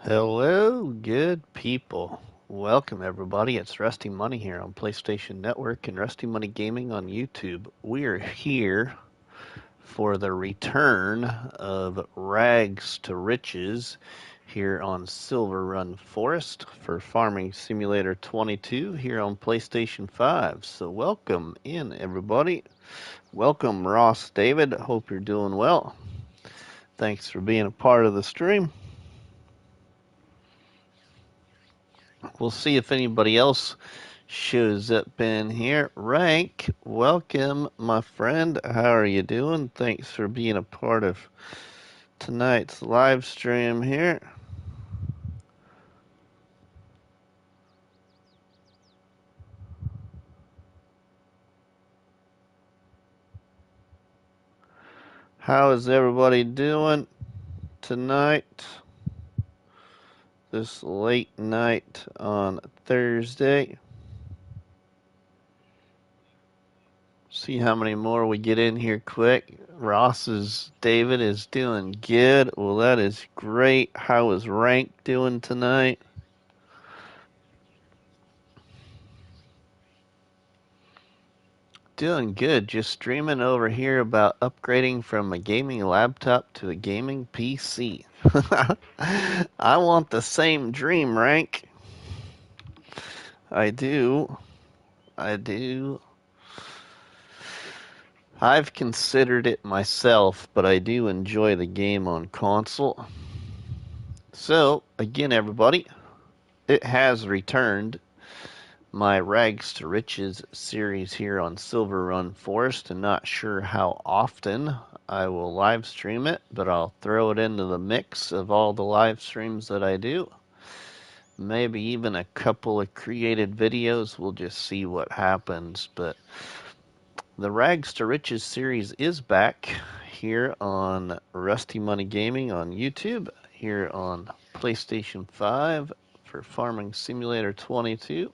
Hello, good people. Welcome, everybody. It's RustyMoney here on PlayStation Network and RustyMoney Gaming on YouTube. We are here for the return of Rags to Riches here on Silverrun Forest for Farming Simulator 22 here on PlayStation 5. So, welcome in, everybody. Welcome, Ross David. Hope you're doing well. Thanks for being a part of the stream. We'll see if anybody else shows up in here. Rank, welcome, my friend. How are you doing? Thanks for being a part of tonight's live stream here. How is everybody doing tonight? This late night on Thursday. See how many more we get in here quick. David is doing good. Well, that is great. How is Rank doing tonight? Doing good. Just streaming over here about upgrading from a gaming laptop to a gaming PC. I want the same dream, Rank. I do. I do. I've considered it myself, but I do enjoy the game on console. So, again, everybody, it has returned. My Rags to Riches series here on Silverrun Forest, and not sure how often I will live stream it, but I'll throw it into the mix of all the live streams that I do. Maybe even a couple of created videos. We'll just see what happens. But the Rags to Riches series is back here on RustyMoney Gaming on YouTube, here on PlayStation 5 for Farming Simulator 22.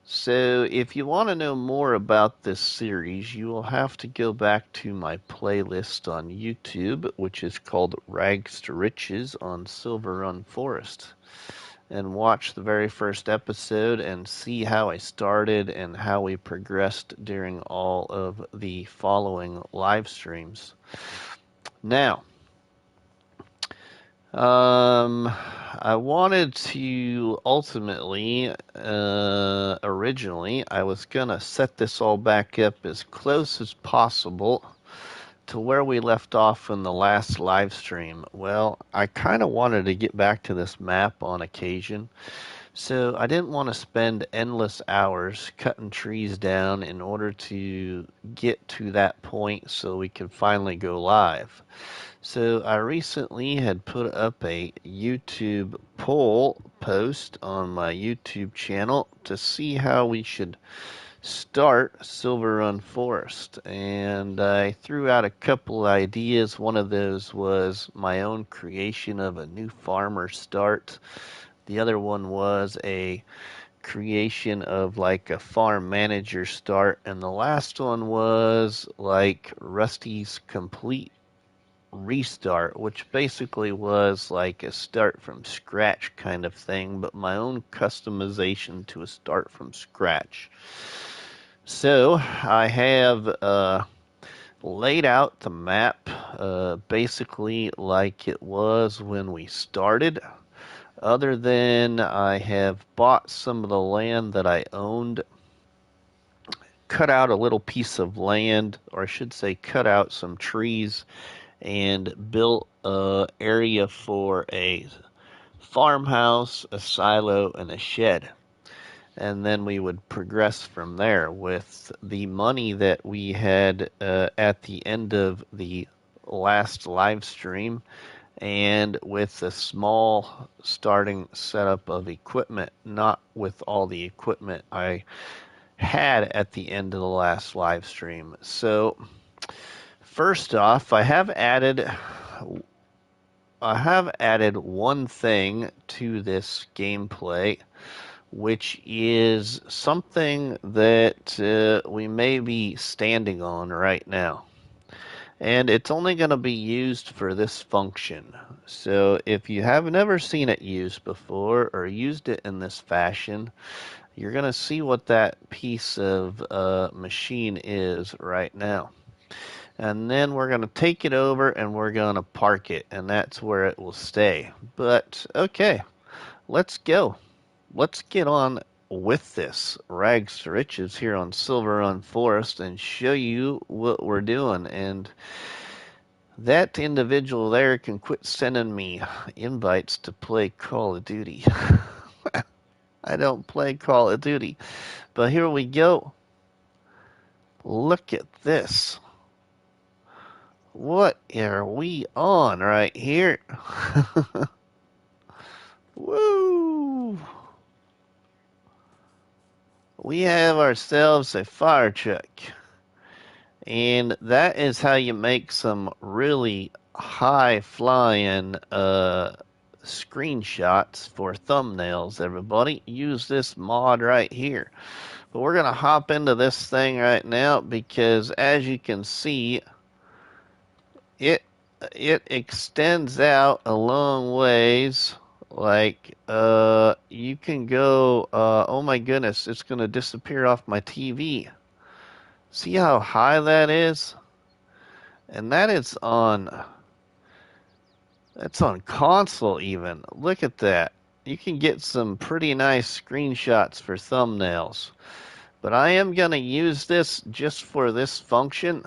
So, if you want to know more about this series, you will have to go back to my playlist on YouTube, which is called Rags to Riches on Silverrun Forest, and watch the very first episode and see how I started and how we progressed during all of the following live streams. Now, I wanted to ultimately, originally, I was gonna set this all back up as close as possible to where we left off in the last live stream. Well, I kind of wanted to get back to this map on occasion, so I didn't want to spend endless hours cutting trees down in order to get to that point so we could finally go live. So I recently had put up a YouTube poll post on my YouTube channel to see how we should start Silverrun Forest, and I threw out a couple ideas. One of those was my own creation of a new farmer start. The other one was a creation of like a farm manager start, and the last one was like Rusty's complete restart, which basically was like a start from scratch kind of thing, but my own customization to a start from scratch. So I have laid out the map basically like it was when we started, other than I have bought some of the land that I owned, cut out a little piece of land, or I should say cut out some trees, and built a area for a farmhouse, a silo, and a shed. And then we would progress from there with the money that we had at the end of the last live stream, and with a small starting setup of equipment, not with all the equipment I had at the end of the last live stream. So first off, I have added one thing to this gameplay, which is something that we may be standing on right now. and it's only going to be used for this function. So if you have never seen it used before or used it in this fashion, you're going to see what that piece of machine is right now. And then we're going to take it over and we're going to park it, and that's where it will stay. But okay, let's go. Let's get on with this rags to riches here on Silverrun Forest and show you what we're doing. And that individual there can quit sending me invites to play Call of Duty. I don't play Call of Duty. But here we go. Look at this. What are we on right here? Woo! We have ourselves a fire truck. And that is how you make some really high flying screenshots for thumbnails, everybody. Use this mod right here. But we're going to hop into this thing right now because as you can see, it extends out a long ways. Like you can go oh my goodness, it's going to disappear off my TV. See how high that is? And that's on console even. Look at that. You can get some pretty nice screenshots for thumbnails. But I am going to use this just for this function.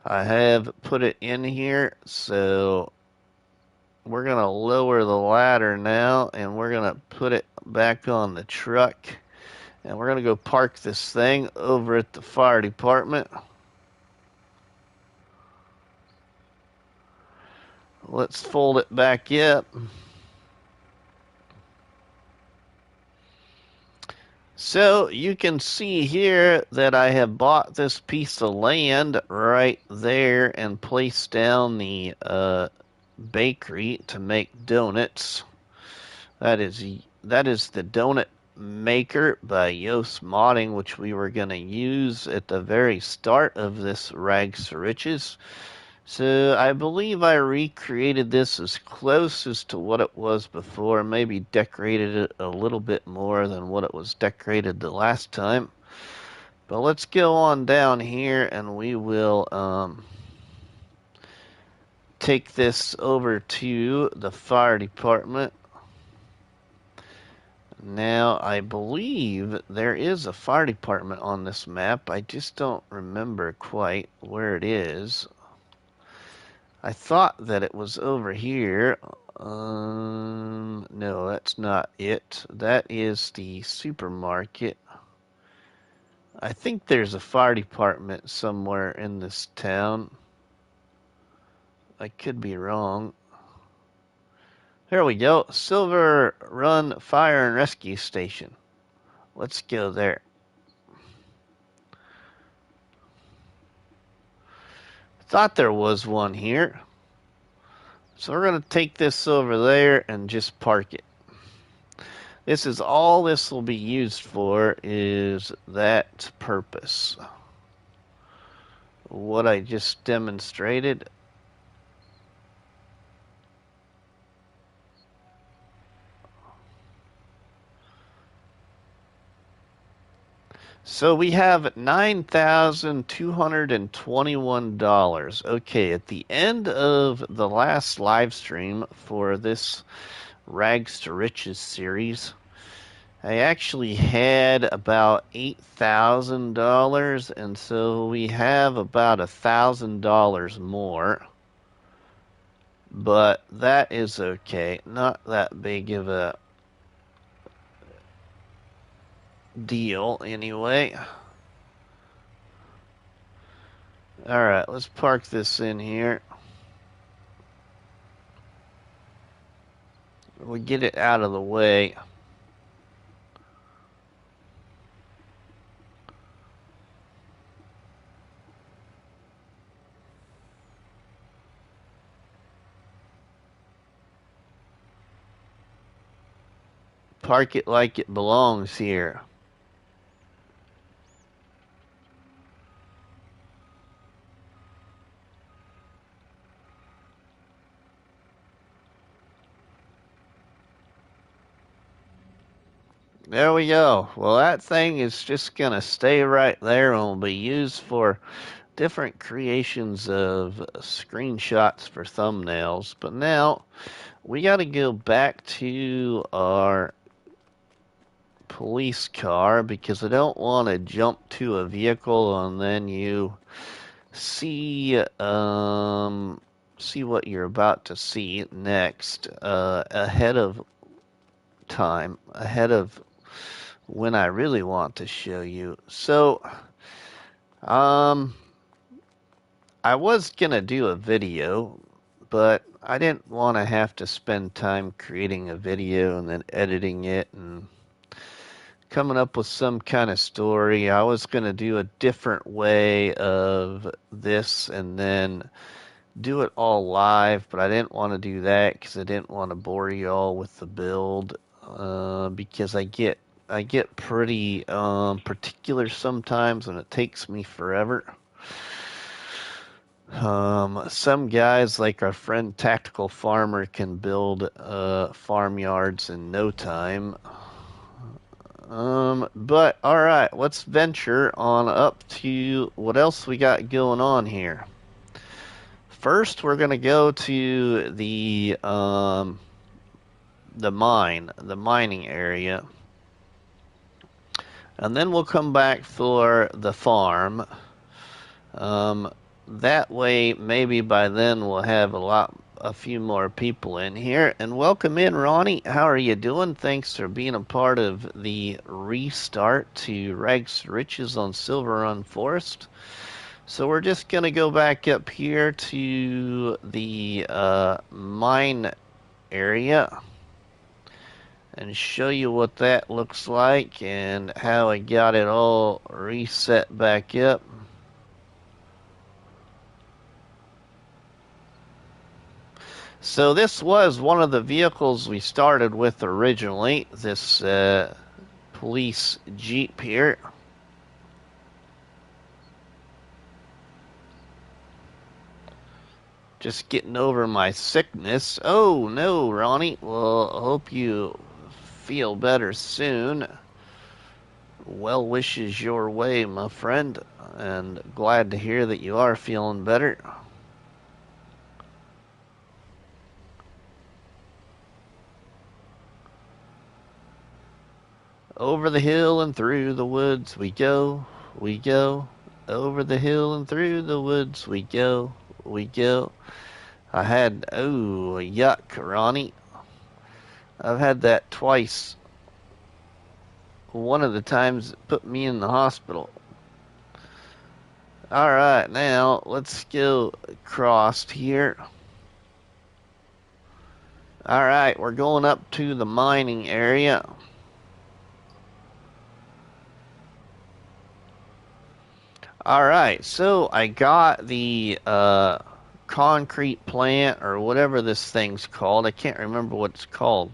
I have put it in here, so we're going to lower the ladder now, and we're going to put it back on the truck. And we're going to go park this thing over at the fire department. Let's fold it back up. So you can see here that I have bought this piece of land right there and placed down the bakery to make donuts. That is the donut maker by Yoast Modding, which we were going to use at the very start of this Rags to Riches. So I believe I recreated this as close as to what it was before, maybe decorated it a little bit more than what it was decorated the last time. But let's go on down here and we will take this over to the fire department. Now, I believe there is a fire department on this map. I just don't remember quite where it is. I thought that it was over here. No, that's not it. That is the supermarket. I think there's a fire department somewhere in this town. I could be wrong. Here we go. Silverrun Fire and Rescue Station. Let's go there. Thought there was one here. So we're going to take this over there and just park it. This is all this will be used for, is that purpose. What I just demonstrated. So we have $9,221. Okay, at the end of the last live stream for this Rags to Riches series, I actually had about $8,000, and so we have about $1,000 more. But that is okay. Not that big of a deal anyway. Alright, let's park this in here. We get it out of the way. Park it like it belongs here. There we go. Well, that thing is just gonna stay right there and will be used for different creations of screenshots for thumbnails. But now we got to go back to our police car because I don't want to jump to a vehicle and then you see see what you're about to see next ahead of time, ahead of when I really want to show you. So um I was gonna do a video, but I didn't want to have to spend time creating a video and then editing it and coming up with some kind of story. I was going to do a different way of this and then do it all live, but I didn't want to do that because I didn't want to bore you all with the build because I get pretty particular sometimes and it takes me forever. Some guys like our friend Tactical Farmer can build farmyards in no time. But all right, let's venture on up to what else we got going on here. First, we're gonna go to the mining area, and then we'll come back for the farm. That way, maybe by then we'll have a few more people in here. And welcome in, Ronnie. How are you doing? Thanks for being a part of the restart to Rags to Riches on Silverrun Forest. So we're just going to go back up here to the mine area and show you what that looks like and how I got it all reset back up. So this was one of the vehicles we started with originally, this police Jeep here. Just getting over my sickness. Oh no, Ronnie. Well, I hope you feel better soon. Well wishes your way, my friend, and glad to hear that you are feeling better. Over the hill and through the woods we go, we go. Over the hill and through the woods we go, we go. I had, oh, yuck, Ronnie. I've had that twice. One of the times it put me in the hospital. Alright, now let's go across here. Alright, we're going up to the mining area. Alright, so I got the concrete plant or whatever this thing's called. I can't remember what it's called.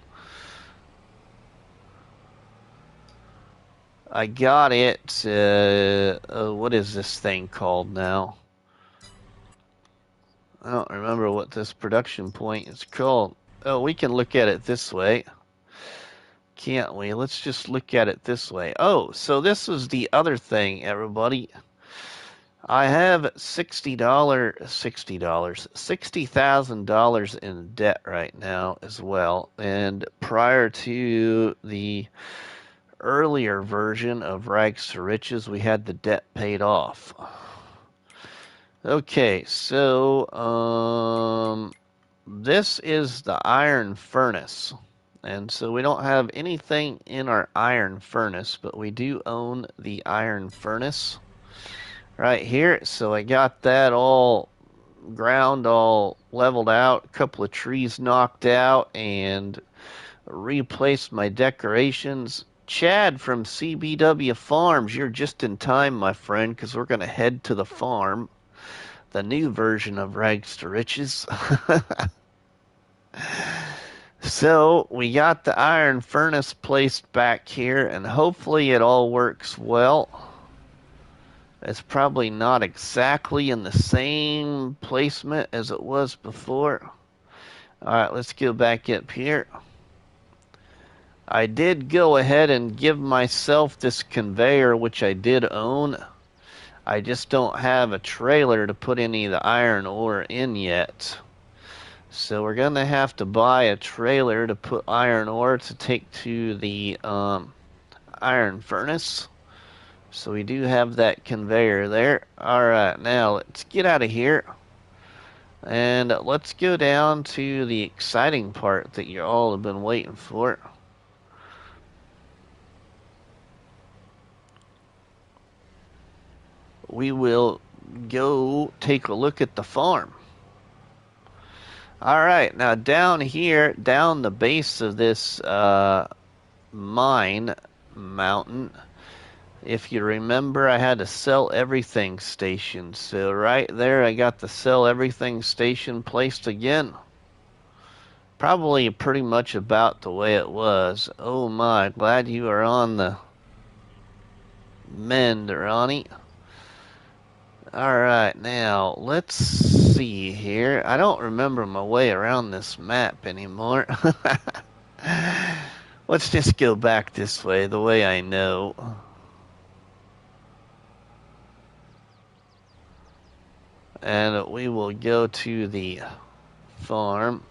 I got it. What is this thing called now? I don't remember what this production point is called. Oh, we can look at it this way. Can't we? Let's just look at it this way. Oh, so this is the other thing, everybody. I have $60,000 in debt right now as well. And prior to the earlier version of Rags to Riches, we had the debt paid off. Okay, so this is the iron furnace. And so we don't have anything in our iron furnace, but we do own the iron furnace right here. So I got that all ground, all leveled out, a couple of trees knocked out, and replaced my decorations. Chad from CBW Farms, you're just in time, my friend, because we're going to head to the farm, the new version of Rags to Riches. So we got the iron furnace placed back here, and hopefully it all works well. It's probably not exactly in the same placement as it was before. Alright, let's go back up here. I did go ahead and give myself this conveyor, which I did own. I just don't have a trailer to put any of the iron ore in yet. So we're going to have to buy a trailer to put iron ore to take to the iron furnace. So we do have that conveyor there. Alright, now let's get out of here. And let's go down to the exciting part that you all have been waiting for. We will go take a look at the farm. Alright, now down here, down the base of this mine mountain, if you remember, I had a sell everything station. So right there, I got the sell everything station placed again. Probably pretty much about the way it was. Oh my, glad you are on the mend, Ronnie. Alright, now let's see here. I don't remember my way around this map anymore. Let's just go back this way, the way I know. And we will go to the farm.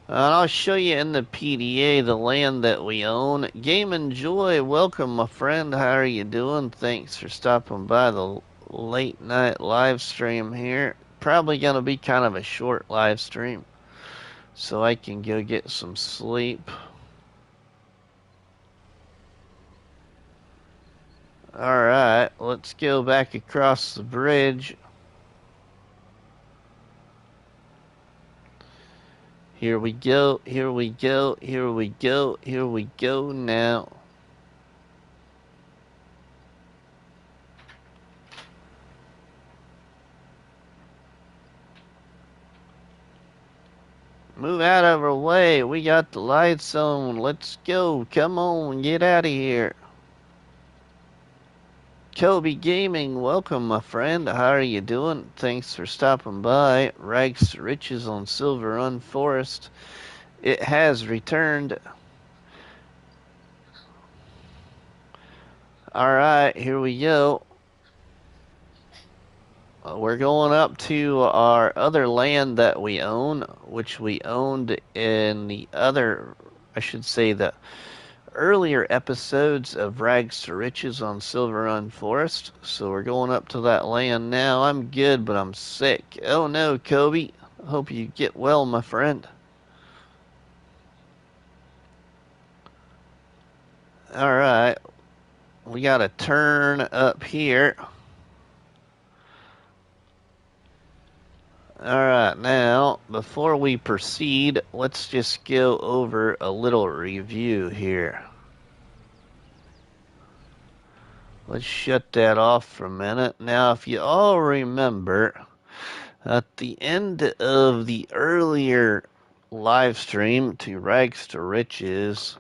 And I'll show you in the PDA the land that we own. Game and Joy, welcome my friend. How are you doing? Thanks for stopping by the late night live stream here. Probably going to be kind of a short live stream, so I can go get some sleep. Alright, let's go back across the bridge. Here we go, here we go, here we go, here we go now. Move out of our way. We got the lights on. Let's go. Come on, get out of here. Kobe Gaming, welcome, my friend. How are you doing? Thanks for stopping by. Rags to Riches on Silverrun Forest. It has returned. Alright, here we go. We're going up to our other land that we own, which we owned in the other, I should say, the earlier episodes of Rags to Riches on Silverrun Forest. So we're going up to that land now. I'm good, but I'm sick. Oh no, Kobe. Hope you get well, my friend. Alright. We got a turn up here. Alright, now, before we proceed, let's just go over a little review here. Let's shut that off for a minute. Now, if you all remember, at the end of the earlier live stream to Rags to Riches,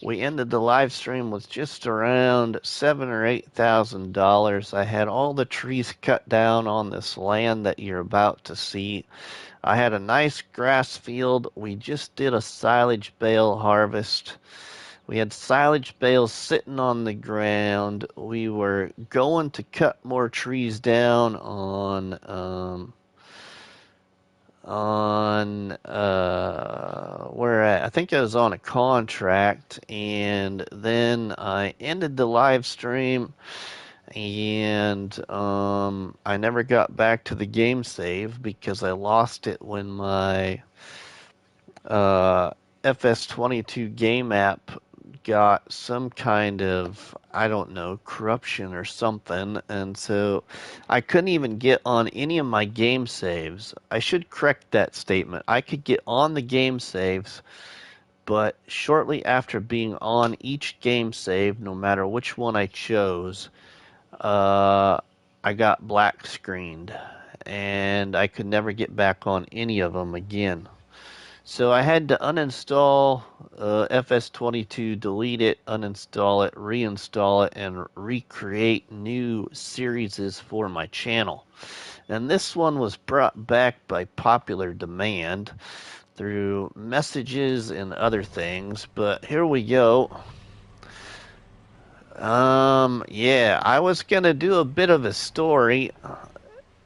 we ended the live stream with just around $7,000 or $8,000. I had all the trees cut down on this land that you're about to see. I had a nice grass field. We just did a silage bale harvest. We had silage bales sitting on the ground. We were going to cut more trees down where I think I was on a contract, and then I ended the live stream, and I never got back to the game save because I lost it when my FS22 game app got some kind of, I don't know, corruption or something, and so I couldn't even get on any of my game saves. I should correct that statement. I could get on the game saves, but shortly after being on each game save, no matter which one I chose, I got black screened, and I could never get back on any of them again. So I had to uninstall FS22, delete it, uninstall it, reinstall it, and recreate new series for my channel. And this one was brought back by popular demand through messages and other things. But here we go. Yeah, I was gonna do a bit of a story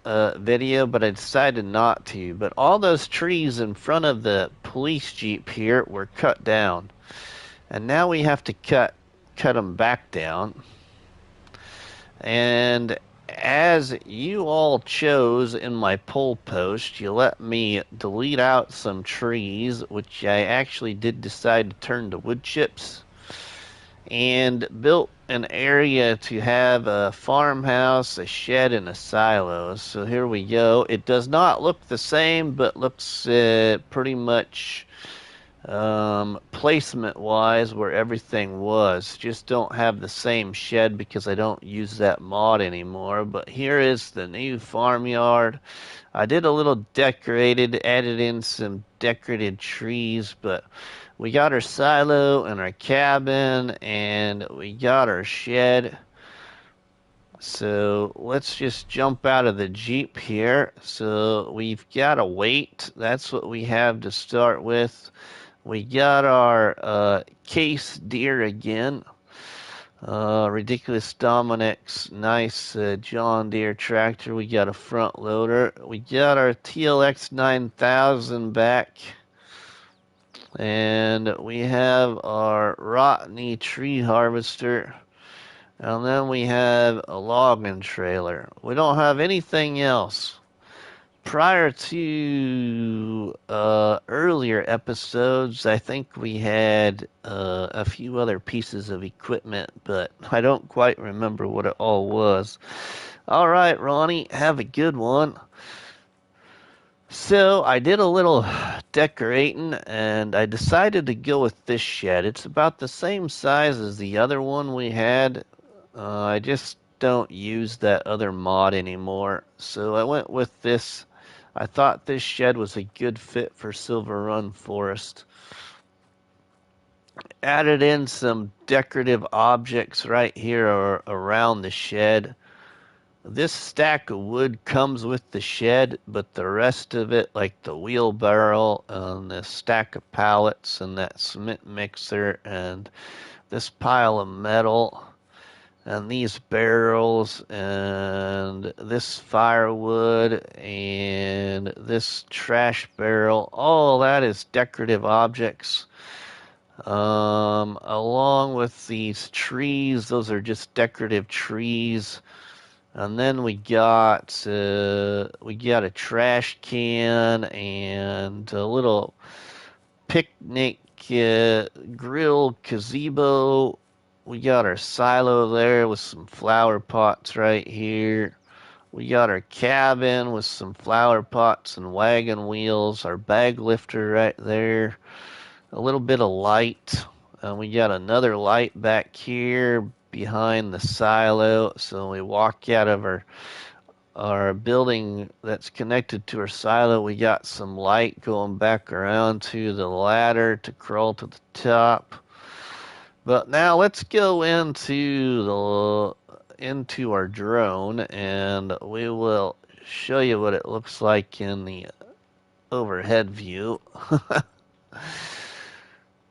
video, but I decided not to. But all those trees in front of the police jeep here were cut down, and now we have to cut them back down. And as you all chose in my poll post, you let me delete out some trees, which I actually did decide to turn to wood chips, and built an area to have a farmhouse, a shed, and a silo. So here we go. It does not look the same, but looks pretty much placement wise where everything was. Just don't have the same shed because I don't use that mod anymore. But here is the new farmyard. I did a little decorated, added in some decorated trees, but we got our silo and our cabin, and we got our shed. So let's just jump out of the Jeep here. So we've got a weight. That's what we have to start with. We got our case deer again. Ridiculous Dominic's nice John Deere tractor. We got a front loader. We got our TLX 9000 back. And we have our Rottney tree harvester. And then we have a logging trailer. We don't have anything else. Prior to earlier episodes, I think we had a few other pieces of equipment, but I don't quite remember what it all was. All right, Ronnie, have a good one. So I did a little decorating, and I decided to go with this shed. It's about the same size as the other one we had. I just don't use that other mod anymore, so I went with this. I thought this shed was a good fit for Silverrun Forest. Added in some decorative objects right here around the shed. This stack of wood comes with the shed, but the rest of it, like the wheelbarrow and the stack of pallets and that cement mixer and this pile of metal and these barrels and this firewood and this trash barrel, all that is decorative objects. Along with these trees, those are just decorative trees. And then we got a trash can and a little picnic grill gazebo. We got our silo there with some flower pots right here. We got our cabin with some flower pots and wagon wheels. Our bag lifter right there. A little bit of light. We got another light back here behind the silo. So we walk out of our building that's connected to our silo. We got some light going back around to the ladder to crawl to the top. But now let's go into our drone, and we will show you what it looks like in the overhead view.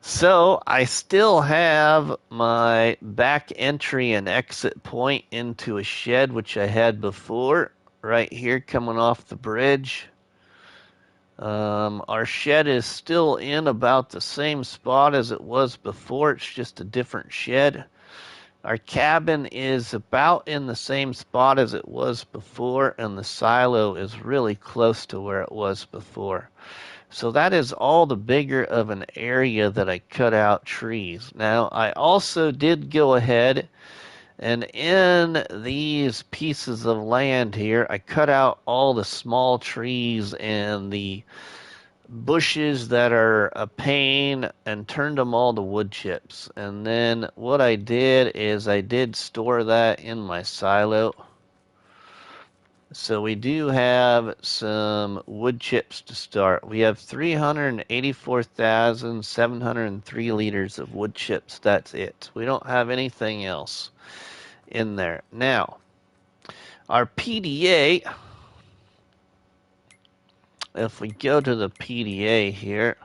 So I still have my back entry and exit point into a shed, which I had before, right here coming off the bridge. Our shed is still in about the same spot as it was before. It's just a different shed. Our cabin is about in the same spot as it was before, and the silo is really close to where it was before. So that is all the bigger of an area that I cut out trees. Now, I also did go ahead and in these pieces of land here, I cut out all the small trees and the bushes that are a pain and turned them all to wood chips. And then what I did is I did store that in my silo. So we do have some wood chips to start. We have 384,703 liters of wood chips. That's it. We don't have anything else in there. Now, our PDA if we go to the PDA here,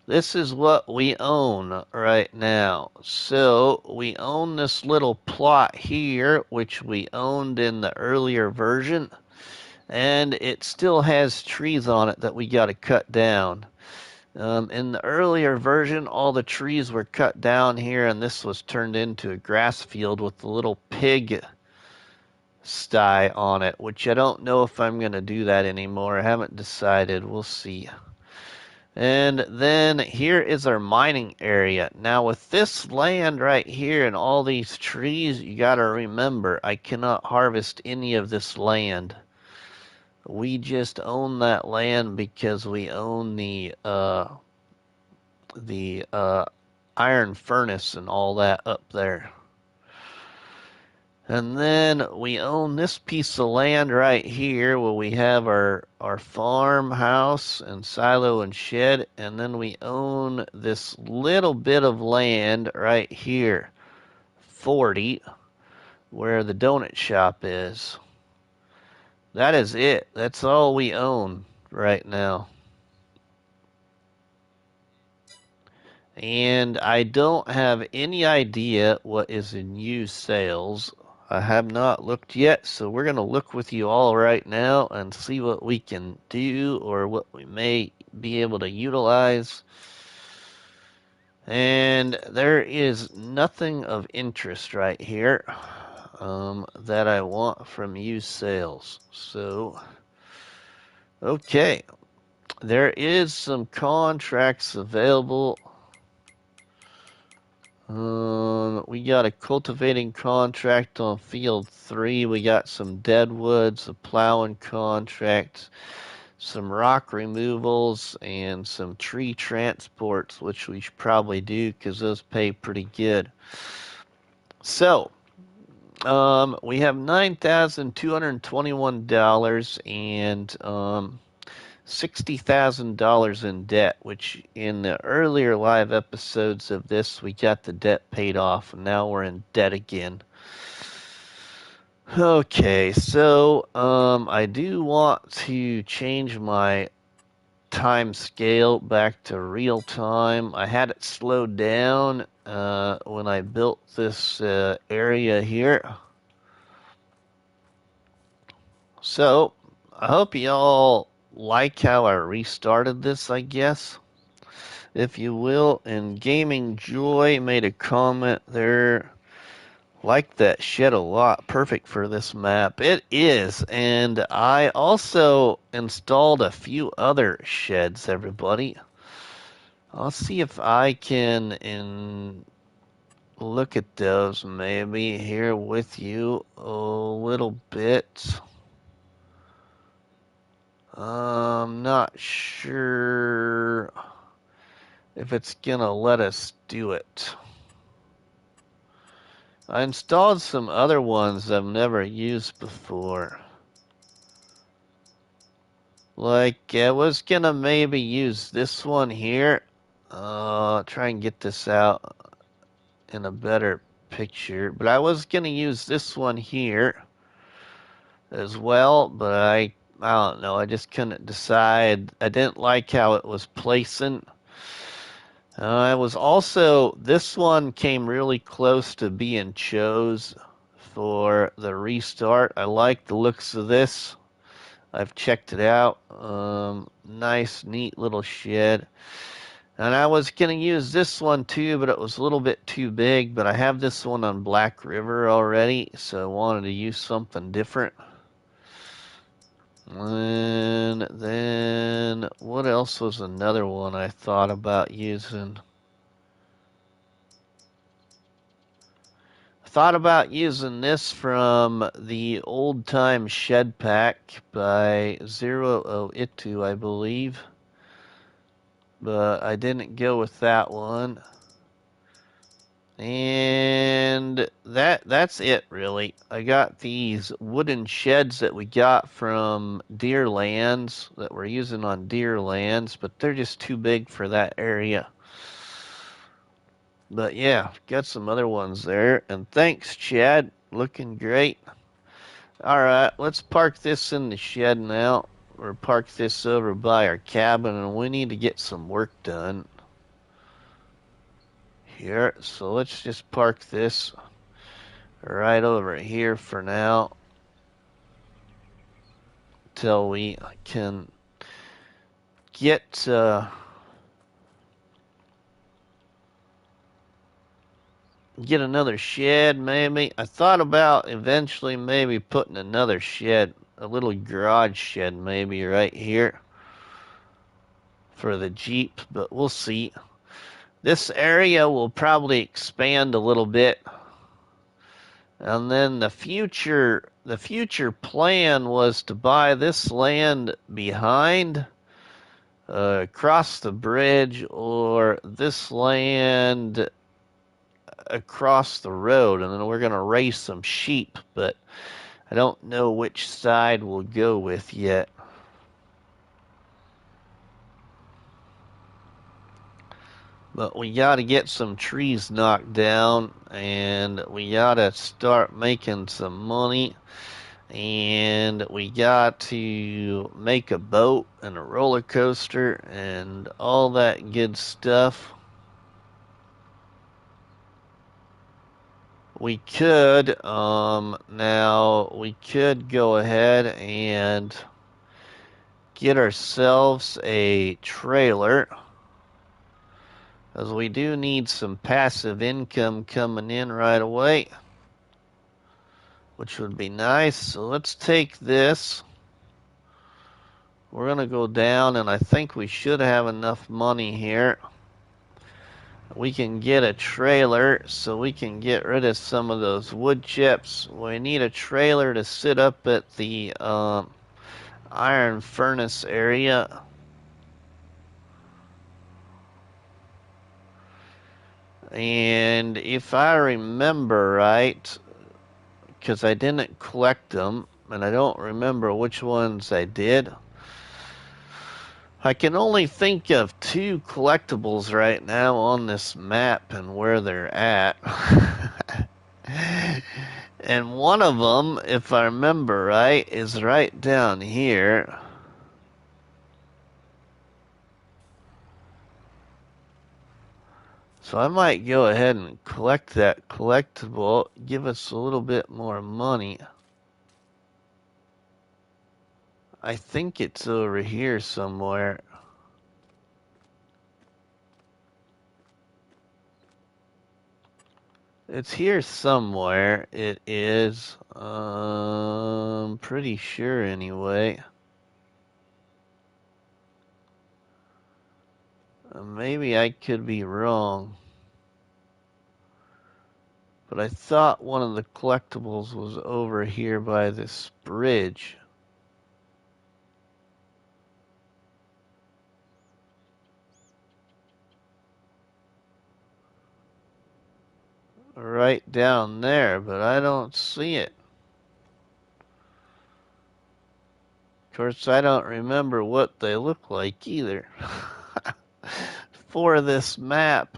this is what we own right now. So we own this little plot here, which we owned in the earlier version, and it still has trees on it that we got to cut down. In the earlier version, all the trees were cut down here, and this was turned into a grass field with a little pig sty on it, which I don't know if I'm going to do that anymore. I haven't decided. We'll see. And then here is our mining area. Now with this land right here and all these trees, you got to remember, I cannot harvest any of this land. We just own that land because we own the iron furnace and all that up there. And then we own this piece of land right here where we have our farmhouse and silo and shed. And then we own this little bit of land right here, 40, where the donut shop is. That is it. That's all we own right now. And I don't have any idea what is in used sales. I have not looked yet, so we're going to look with you all right now and see what we can do or what we may be able to utilize. And there is nothing of interest right here that I want from used sales. So, okay. There is some contracts available. We got a cultivating contract on field 3. We got some deadwoods, a plowing contract, some rock removals, and some tree transports, which we should probably do because those pay pretty good. So, we have $9,221 and $60,000 in debt, which in the earlier live episodes of this, we got the debt paid off, and now we're in debt again. Okay, so I do want to change my time scale back to real time. I had it slowed down when I built this area here. So I hope y'all like how I restarted this, I guess. If you will, and Gaming Joy made a comment there. Like that shed a lot. Perfect for this map. It is. And I also installed a few other sheds, everybody. I'll see if I can look at those maybe here with you a little bit. I'm not sure if it's gonna let us do it. I installed some other ones I've never used before. Like, I was gonna maybe use this one here. Try and get this out in a better picture. But I was gonna use this one here as well, but I don't know. I just couldn't decide. I didn't like how it was placing. I was also, this one came really close to being chose for the restart. I like the looks of this. I've checked it out. Nice, neat little shed. And I was going to use this one too, but it was a little bit too big. But I have this one on Black River already, so I wanted to use something different. And then, what else was another one I thought about using? I thought about using this from the Old Time Shed Pack by Zero Itu, I believe. But I didn't go with that one. And that's it, really. I got these wooden sheds that we got from Deerlands that we're using on Deerlands, but they're just too big for that area. But yeah, got some other ones there. And thanks, Chad. Looking great. Alright, let's park this in the shed now. or park this over by our cabin, and we need to get some work done here. So let's just park this right over here for now till we can get get another shed. Maybe I thought about eventually maybe putting another shed, a little garage shed maybe right here for the Jeep, but we'll see. This area will probably expand a little bit, and then the future plan was to buy this land behind, across the bridge, or this land across the road, and then we're gonna raise some sheep, but I don't know which side we'll go with yet. But we gotta get some trees knocked down, and we gotta start making some money, and we got to make a boat and a roller coaster and all that good stuff. We could now we could go ahead and get ourselves a trailer, as we do need some passive income coming in right away, which would be nice. So let's take this. We're going to go down, and I think we should have enough money here. We can get a trailer so we can get rid of some of those wood chips. We need a trailer to sit up at the iron furnace area. And if I remember right, because I didn't collect them, and I don't remember which ones I did, I can only think of 2 collectibles right now on this map and where they're at. And one of them, if I remember right, is right down here. So I might go ahead and collect that collectible, give us a little bit more money. I think it's over here somewhere. It's here somewhere. It is. Pretty sure anyway. Maybe I could be wrong. But I thought one of the collectibles was over here by this bridge. Right down there, but I don't see it. Of course, I don't remember what they look like either. For this map.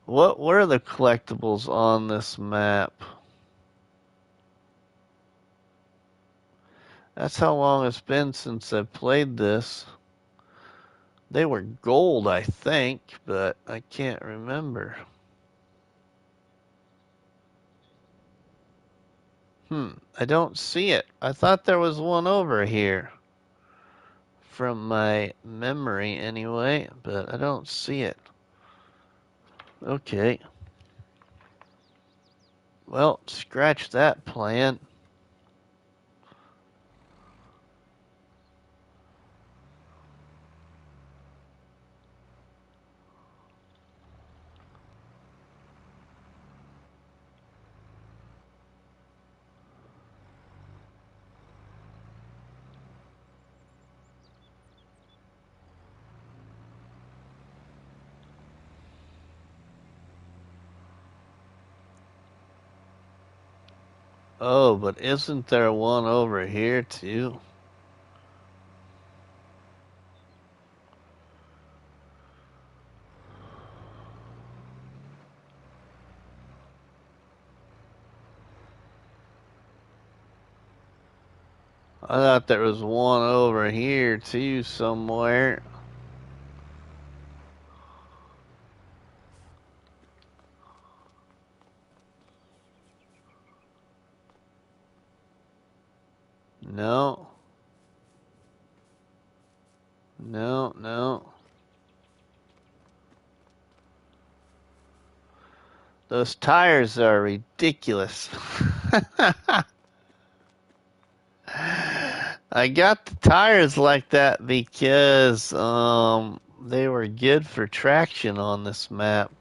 What were the collectibles on this map? That's how long it's been since I played this. They were gold, I think, but I can't remember. I don't see it. I thought there was one over here. From my memory, anyway, but I don't see it. Okay. Well, scratch that plan. Oh, but isn't there one over here, too? I thought there was one over here too somewhere. No. No, no. Those tires are ridiculous. I got the tires like that because they were good for traction on this map.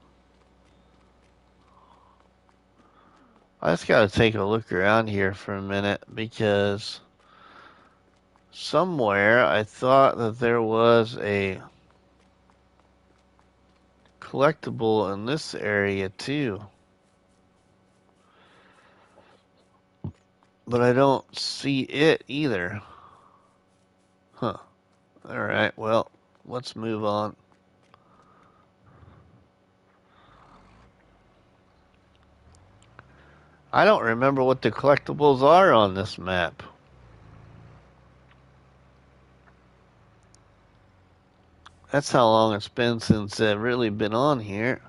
I just gotta take a look around here for a minute because somewhere I thought that there was a collectible in this area too. But I don't see it either. Huh. Alright, well, let's move on. I don't remember what the collectibles are on this map. That's how long it's been since I've really been on here.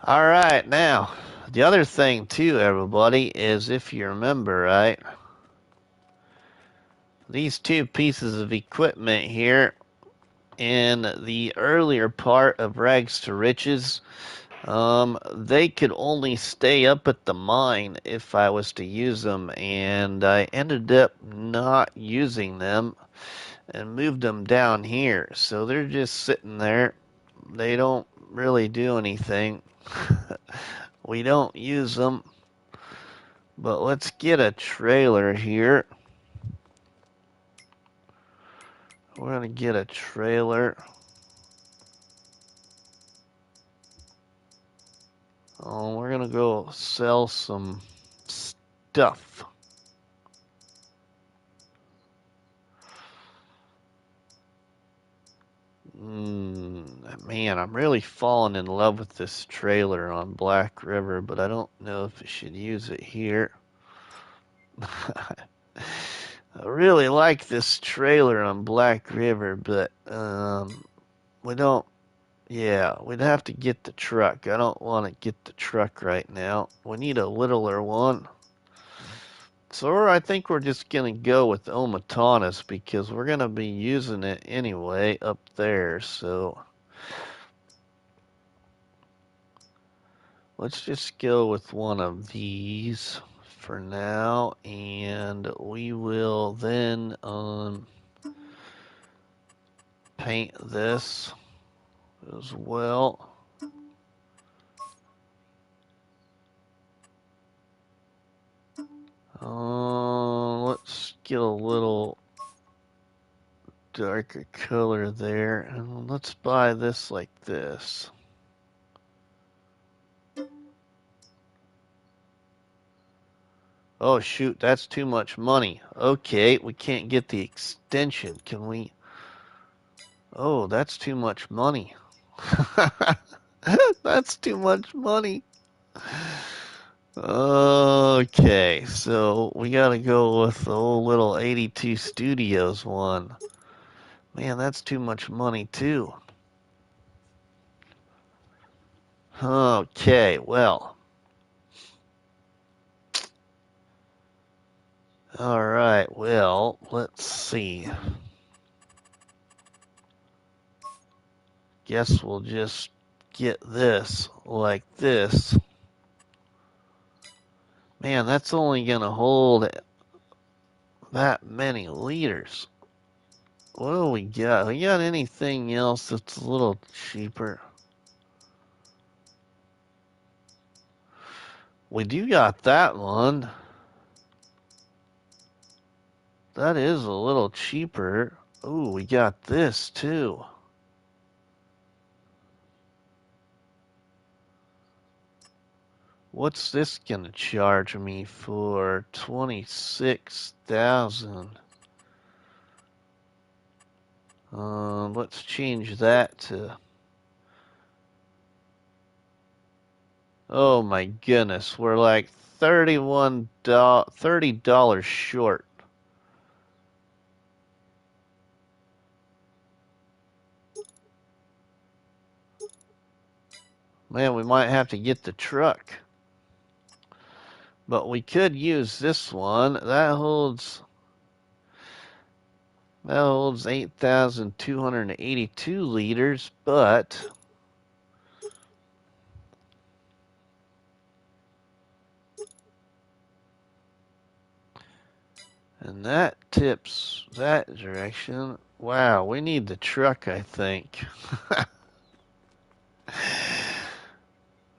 Alright, now, the other thing too, everybody, is if you remember, right? These two pieces of equipment here in the earlier part of Rags to Riches, they could only stay up at the mine if I was to use them, and I ended up not using them and moved them down here. So they're just sitting there. They don't really do anything. We don't use them. But let's get a trailer here. We're going to get a trailer. Oh, we're going to go sell some stuff. Man, I'm really falling in love with this trailer on Black River, but I don't know if I should use it here. I really like this trailer on Black River, but we don't. Yeah, we'd have to get the truck. I don't want to get the truck right now. We need a littler one. So I think we're just gonna go with Omatanus because we're gonna be using it anyway up there. So let's just go with one of these for now, and we will then paint this as well. Let's get a little darker color there, and let's buy this like this. Oh shoot, that's too much money. Okay, we can't get the extension. Can we? Oh, that's too much money. That's too much money. Okay, so we gotta go with the old little 82 Studios one. Man, that's too much money too. Okay, well. Alright, well, let's see. Guess we'll just get this like this. Man, that's only gonna hold that many liters. What do we got? We got anything else that's a little cheaper? We do got that one. That is a little cheaper. Ooh, we got this too. What's this gonna charge me for 26,000? Let's change that to Oh my goodness, we're like $30 short. Man, we might have to get the truck. But we could use this one. That holds 8,282 liters, but and that tips that direction. Wow, we need the truck, I think.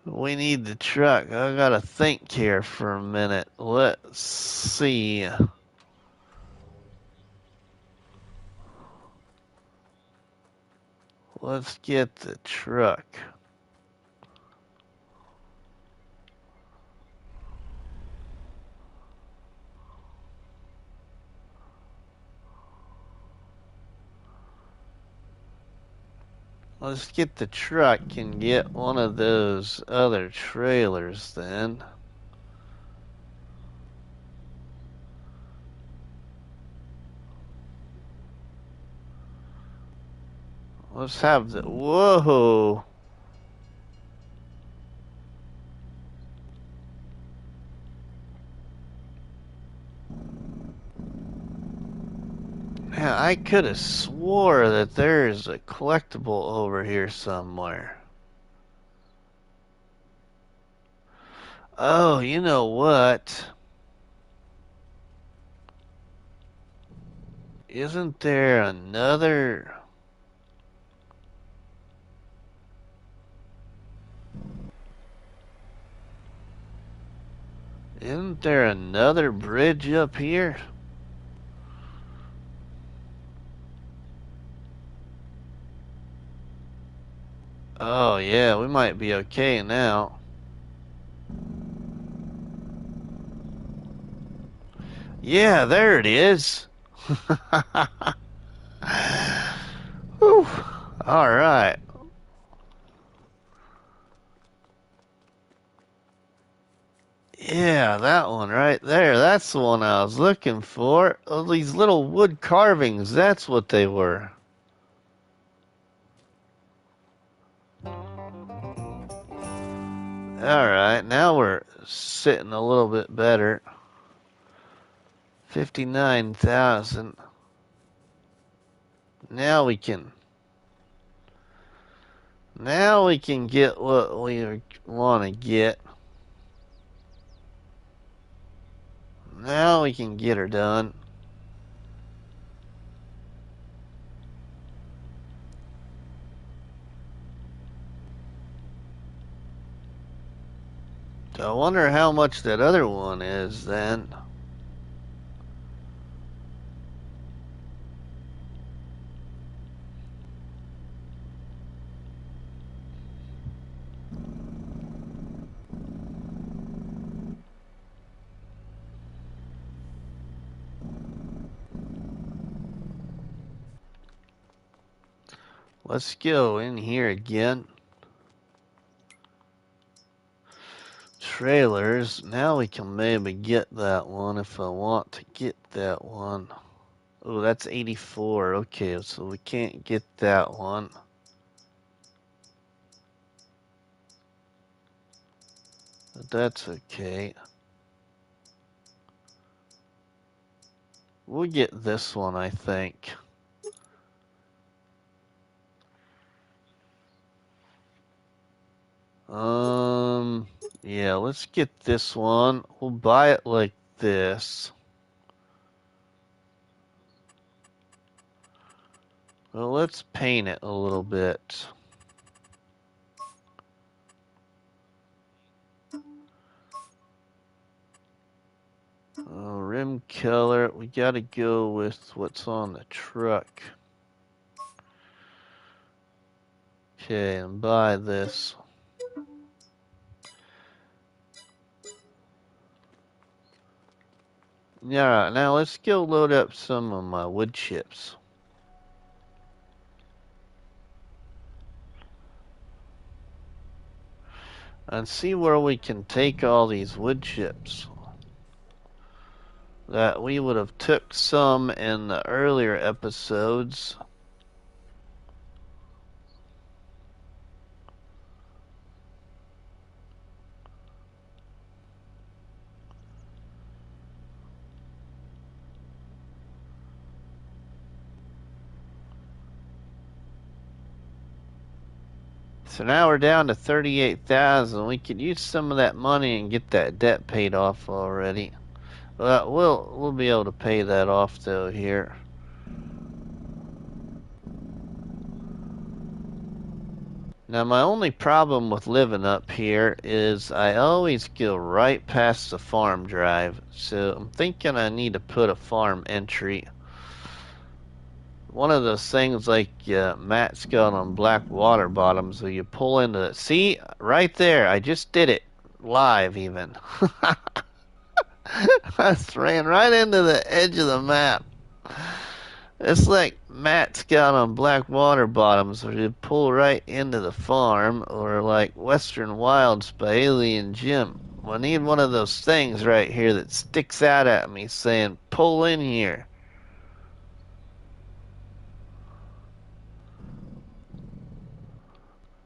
We need the truck. I gotta think here for a minute. Let's see. Let's get the truck. Let's get the truck and get one of those other trailers then. Let's have the, whoa. Man, I could have swore that there's a collectible over here somewhere. Oh, you know what? Isn't there another... Isn't there another bridge up here? Oh, yeah, we might be okay now. Yeah, there it is. Whew. All right. Yeah, that one right there. That's the one I was looking for. Oh, these little wood carvings, that's what they were. Alright, now we're sitting a little bit better. 59,000. Now we can get what we want to get. Now we can get her done. So I wonder how much that other one is then. Let's go in here again. Trailers. Now we can maybe get that one if I want to get that one. Oh, that's 84. Okay, so we can't get that one. But that's okay. We'll get this one, I think. Yeah, let's get this one. We'll buy it like this. Well, let's paint it a little bit. Rim color, we gotta go with what's on the truck. Okay, and buy this. Alright, now let's go load up some of my wood chips. and see where we can take all these wood chips that we would have took some in the earlier episodes. So now we're down to 38,000. We could use some of that money and get that debt paid off already. But we'll be able to pay that off though here. Now my only problem with living up here is I always go right past the farm drive. So I'm thinking I need to put a farm entry. One of those things like Matt's got on black water bottoms where you pull into it. See, right there, I just did it. Live even. I just ran right into the edge of the map. It's like Matt's got on black water bottoms where you pull right into the farm, or like Western Wilds by Alien Jim. I need one of those things right here that sticks out at me saying, pull in here.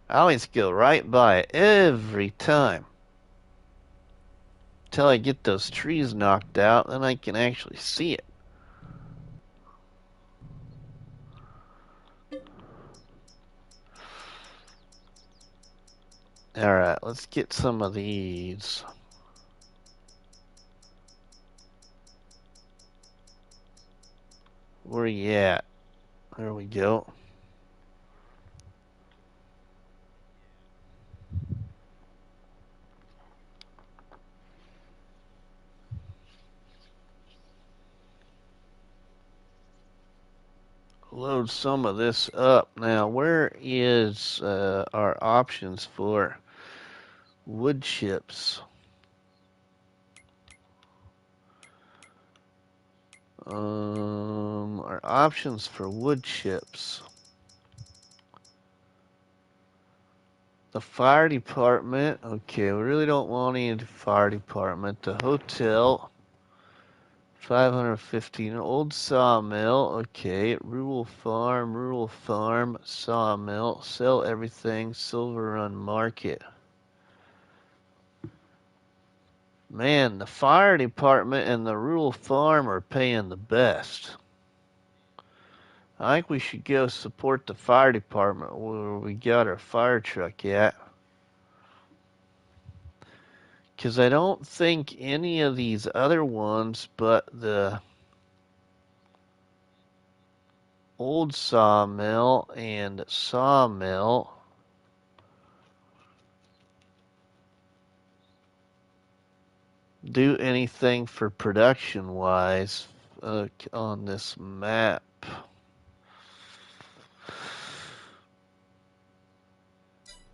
I always go right by it every time. Till I get those trees knocked out, then I can actually see it. Alright, let's get some of these. Where you at? There we go. Load some of this up. Now, where is our options for wood chips? Our options for wood chips. The fire department. Okay, we really don't want any fire department. The hotel. 515. Old sawmill. Okay. Rural farm, sawmill. Sell everything. Silverrun market. Man, the fire department and the rural farm are paying the best. I think we should go support the fire department where we got our fire truck at. Because I don't think any of these other ones but the old sawmill and sawmill do anything for production wise on this map.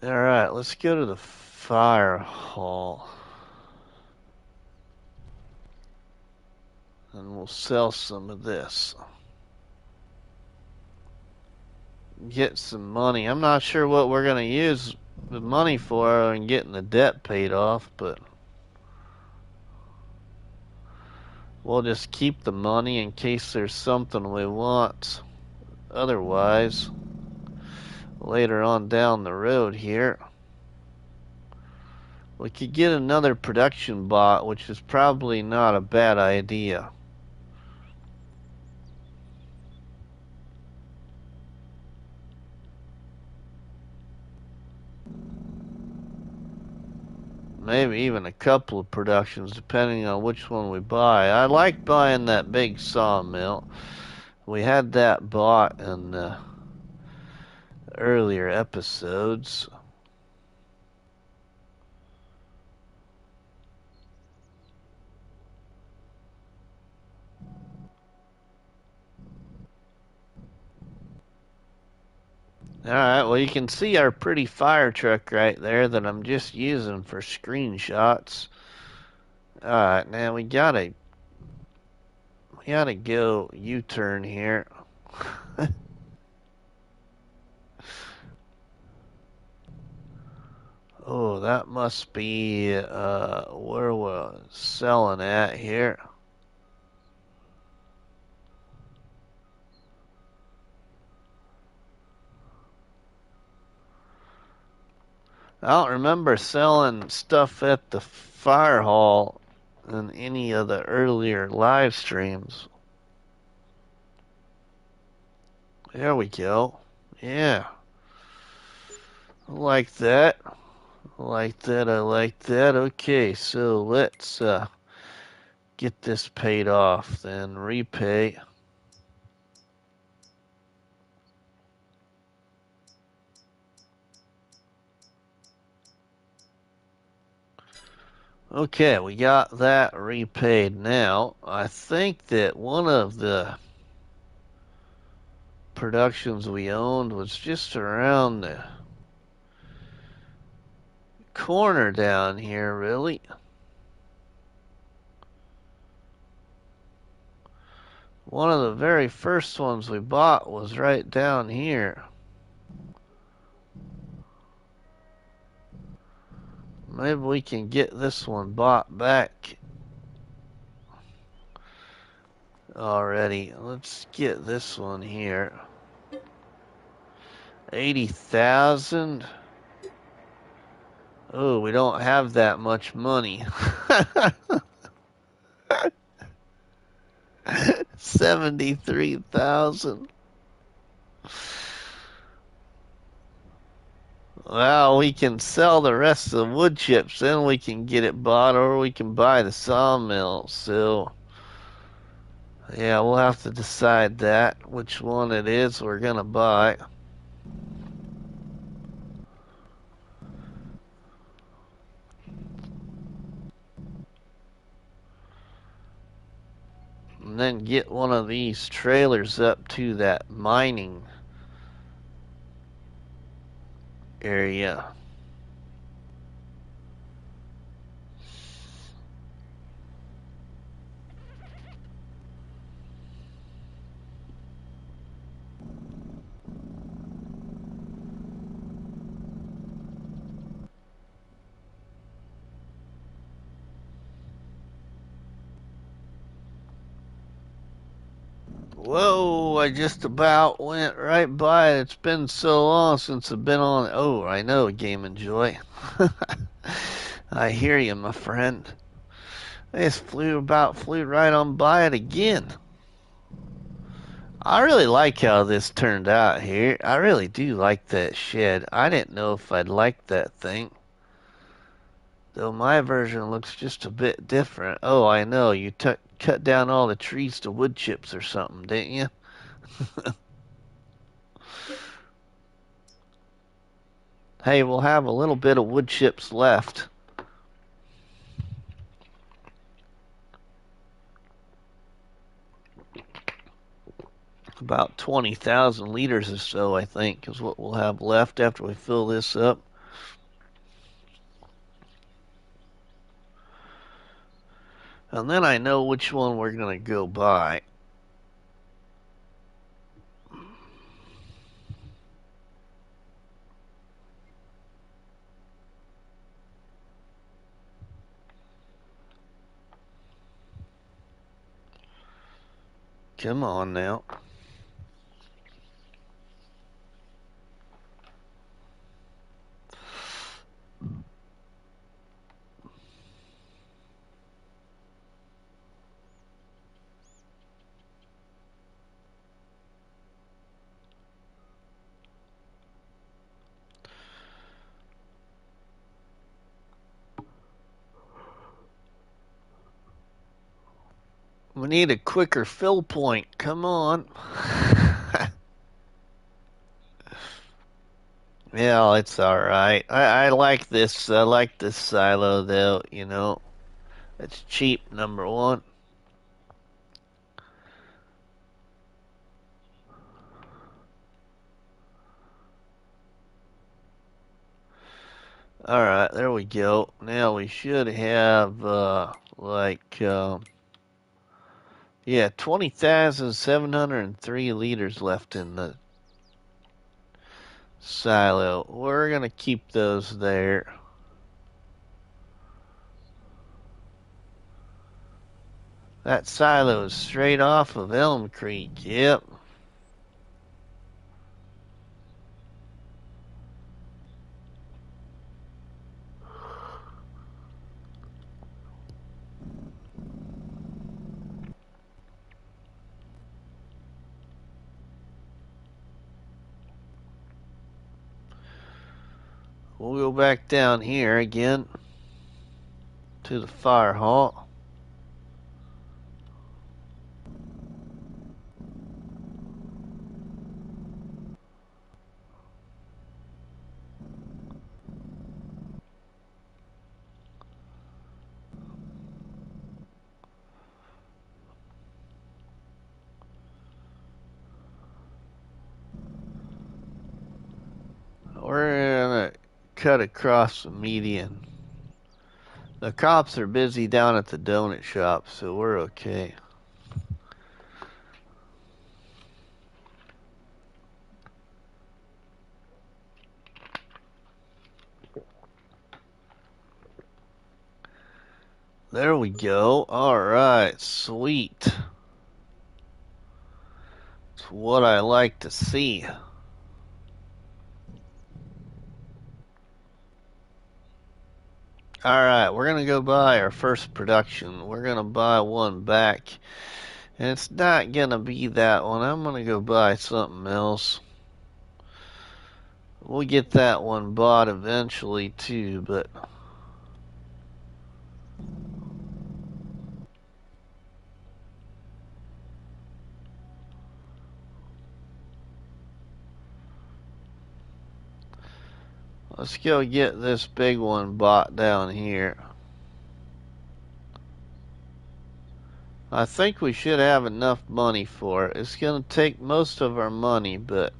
Alright, let's go to the fire hall. And we'll sell some of this. Get some money. I'm not sure what we're going to use the money for and getting the debt paid off, but we'll just keep the money in case there's something we want. Otherwise, later on down the road here, we could get another production bot, which is probably not a bad idea. Maybe even a couple of productions, depending on which one we buy. I like buying that big sawmill. We had that bought in earlier episodes. Alright, well you can see our pretty fire truck right there that I'm just using for screenshots. Alright, now we gotta go U-turn here. Oh, that must be where we're selling at here. I don't remember selling stuff at the fire hall in any of the earlier live streams. There we go. Yeah. I like that. I like that. I like that. Okay, so let's get this paid off then. Repay. Okay, we got that repaid now. I think that one of the productions we owned was just around the corner down here, really. One of the very first ones we bought was right down here. Maybe we can get this one bought back already. Let's get this one here. 80,000. Oh, we don't have that much money. 73,000. Well, we can sell the rest of the wood chips, then we can get it bought, or we can buy the sawmill. So, yeah, we'll have to decide that, which one it is we're gonna buy. And then get one of these trailers up to that mining area. Whoa, I just about went right by it. It's been so long since I've been on. Oh, I know, Game and Joy. I hear you, my friend. I just flew right on by it again. I really like how this turned out here. I really do like that shed. I didn't know if I'd like that thing. Though my version looks just a bit different. Oh, I know. You cut down all the trees to wood chips or something, didn't you? Hey, we'll have a little bit of wood chips left. About 20,000 liters or so, I think, is what we'll have left after we fill this up. And then I know which one we're going to go buy. Come on now. We need a quicker fill point. Come on. Yeah, it's all right. I like this. I like this silo, though. You know, it's cheap, number one. All right, there we go. Now we should have yeah, 20,703 liters left in the silo. We're gonna keep those there. That silo is straight off of Elm Creek. Yep. We'll go back down here again to the fire hall. We're gonna cut across the median. The cops are busy down at the donut shop, so we're okay. There we go. Alright, sweet. It's what I like to see. Alright, we're gonna go buy our first production. We're gonna buy one back. And it's not gonna be that one. I'm gonna go buy something else. We'll get that one bought eventually too, but let's go get this big one bought down here. I think we should have enough money for it. It's gonna take most of our money, but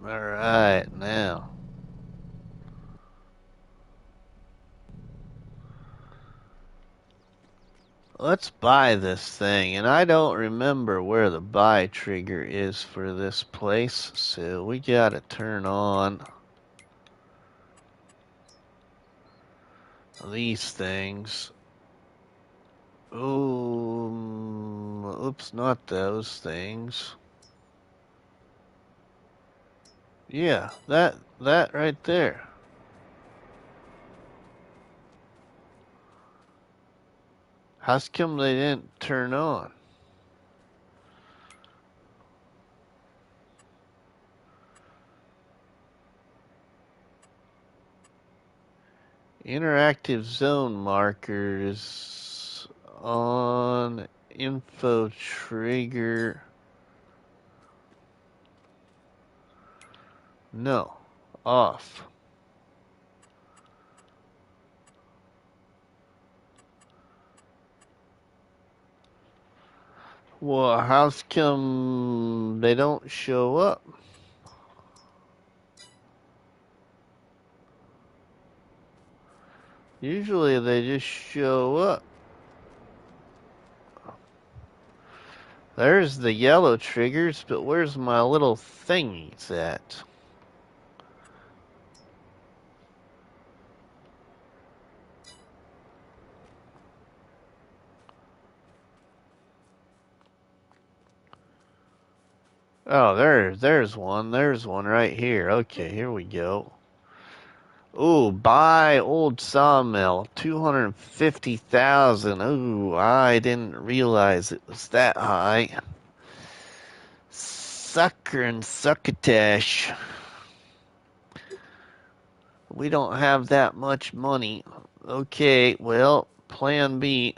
alright, now. Let's buy this thing, and I don't remember where the buy trigger is for this place, so we gotta turn on these things. Oops, not those things. Yeah, that right there. How's come they didn't turn on? Interactive zone markers on info trigger. No, off. Well, how's come they don't show up? Usually they just show up. There's the yellow triggers, but where's my little thingies at? Oh, there's one. There's one right here. Okay, here we go. Ooh, buy old Sawmill, 250,000. Ooh, I didn't realize it was that high. Sucker and succotash. We don't have that much money. Okay, well, plan B.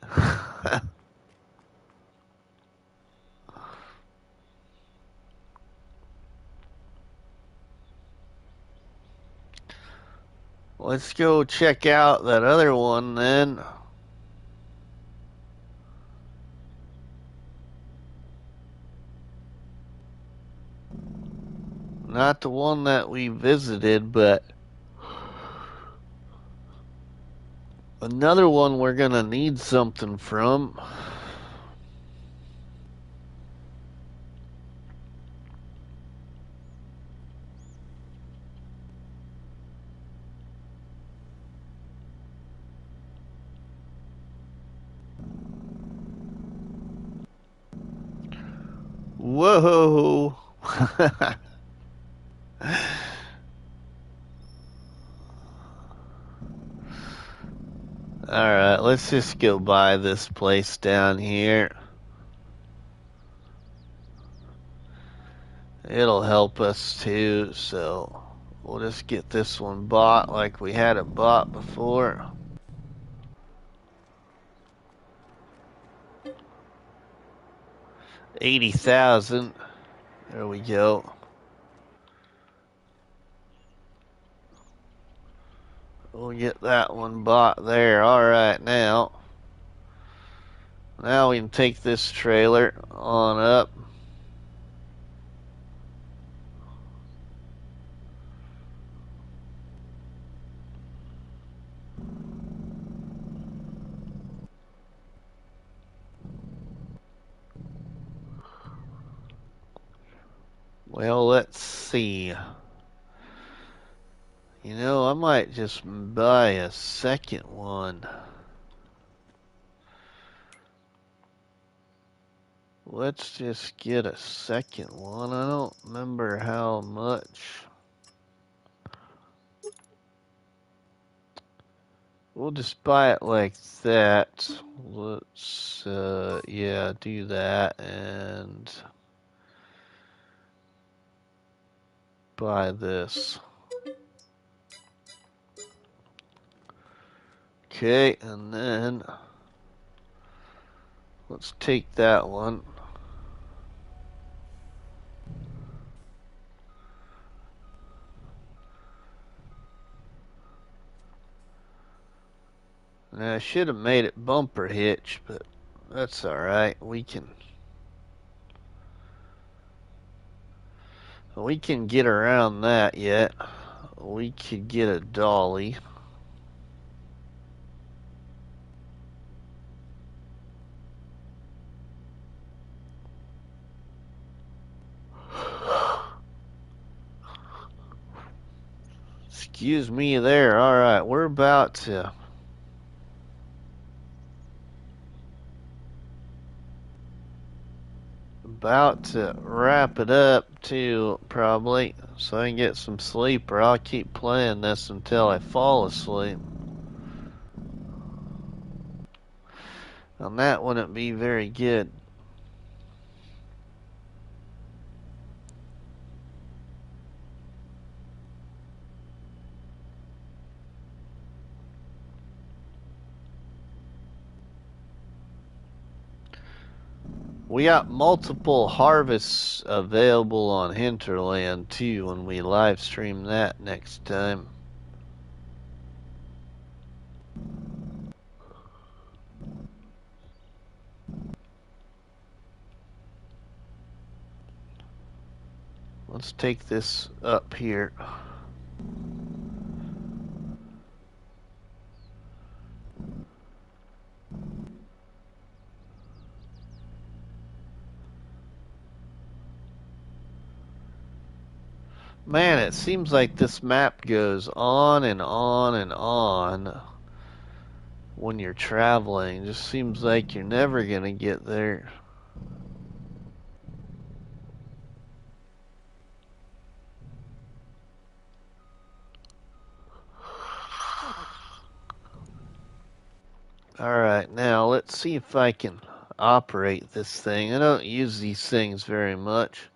Let's go check out that other one then. Not the one that we visited, but Another one we're gonna need something from. Whoa! Alright, let's just go by this place down here. It'll help us too, so we'll just get this one bought like we had it bought before. $80,000. There we go. We'll get that one bought there. Alright, now we can take this trailer on up. Well, let's see. You know, I might just buy a second one. Let's just get a second one. I don't remember how much. We'll just buy it like that. Let's, yeah, do that and buy this. Okay, and then let's take that one. Now, I should have made it bumper hitch, but that's alright. We can get around that yet. We could get a dolly. Excuse me there. Alright, we're about to wrap it up too, probably, so I can get some sleep, or I'll keep playing this until I fall asleep. And that wouldn't be very good. We got multiple harvests available on Hinterland too when we live stream that next time. Let's take this up here. Man, it seems like this map goes on and on and on when you're traveling. It just seems like you're never gonna get there. Alright, now let's see if I can operate this thing. I don't use these things very much.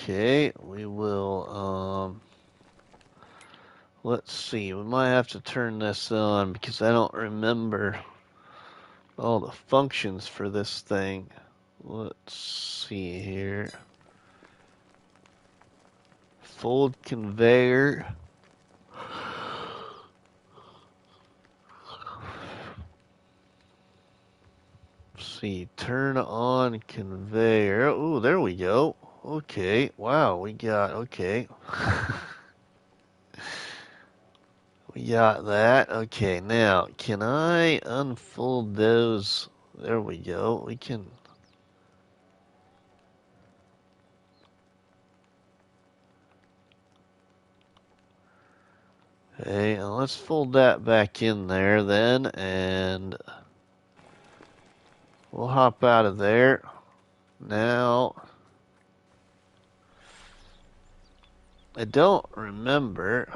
Okay, we will, let's see, we might have to turn this on because I don't remember all the functions for this thing. Let's see here. Fold conveyor. see. Turn on conveyor. Ooh, there we go. Okay. Wow, we got, okay. We got that. Okay, now, can I unfold those? There we go. We can. Okay, let's fold that back in there then, and we'll hop out of there. Now, I don't remember.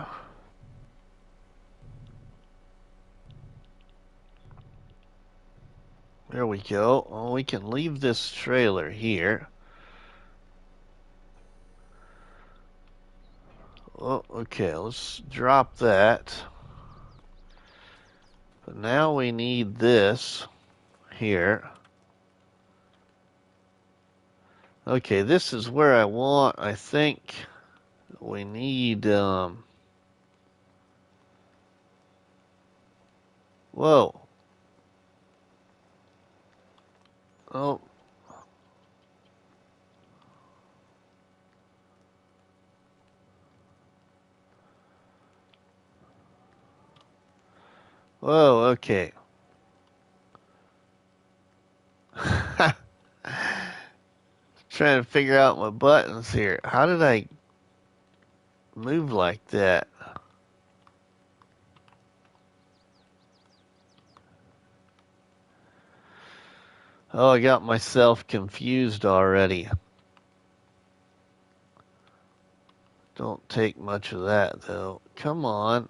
There we go. Well, we can leave this trailer here. Oh, okay, let's drop that. But now we need this here. Okay, this is where I want, I think we need, whoa. Oh. Whoa, okay. Trying to figure out my buttons here. How did I move like that? Oh, I got myself confused already. Don't take much of that, though. Come on.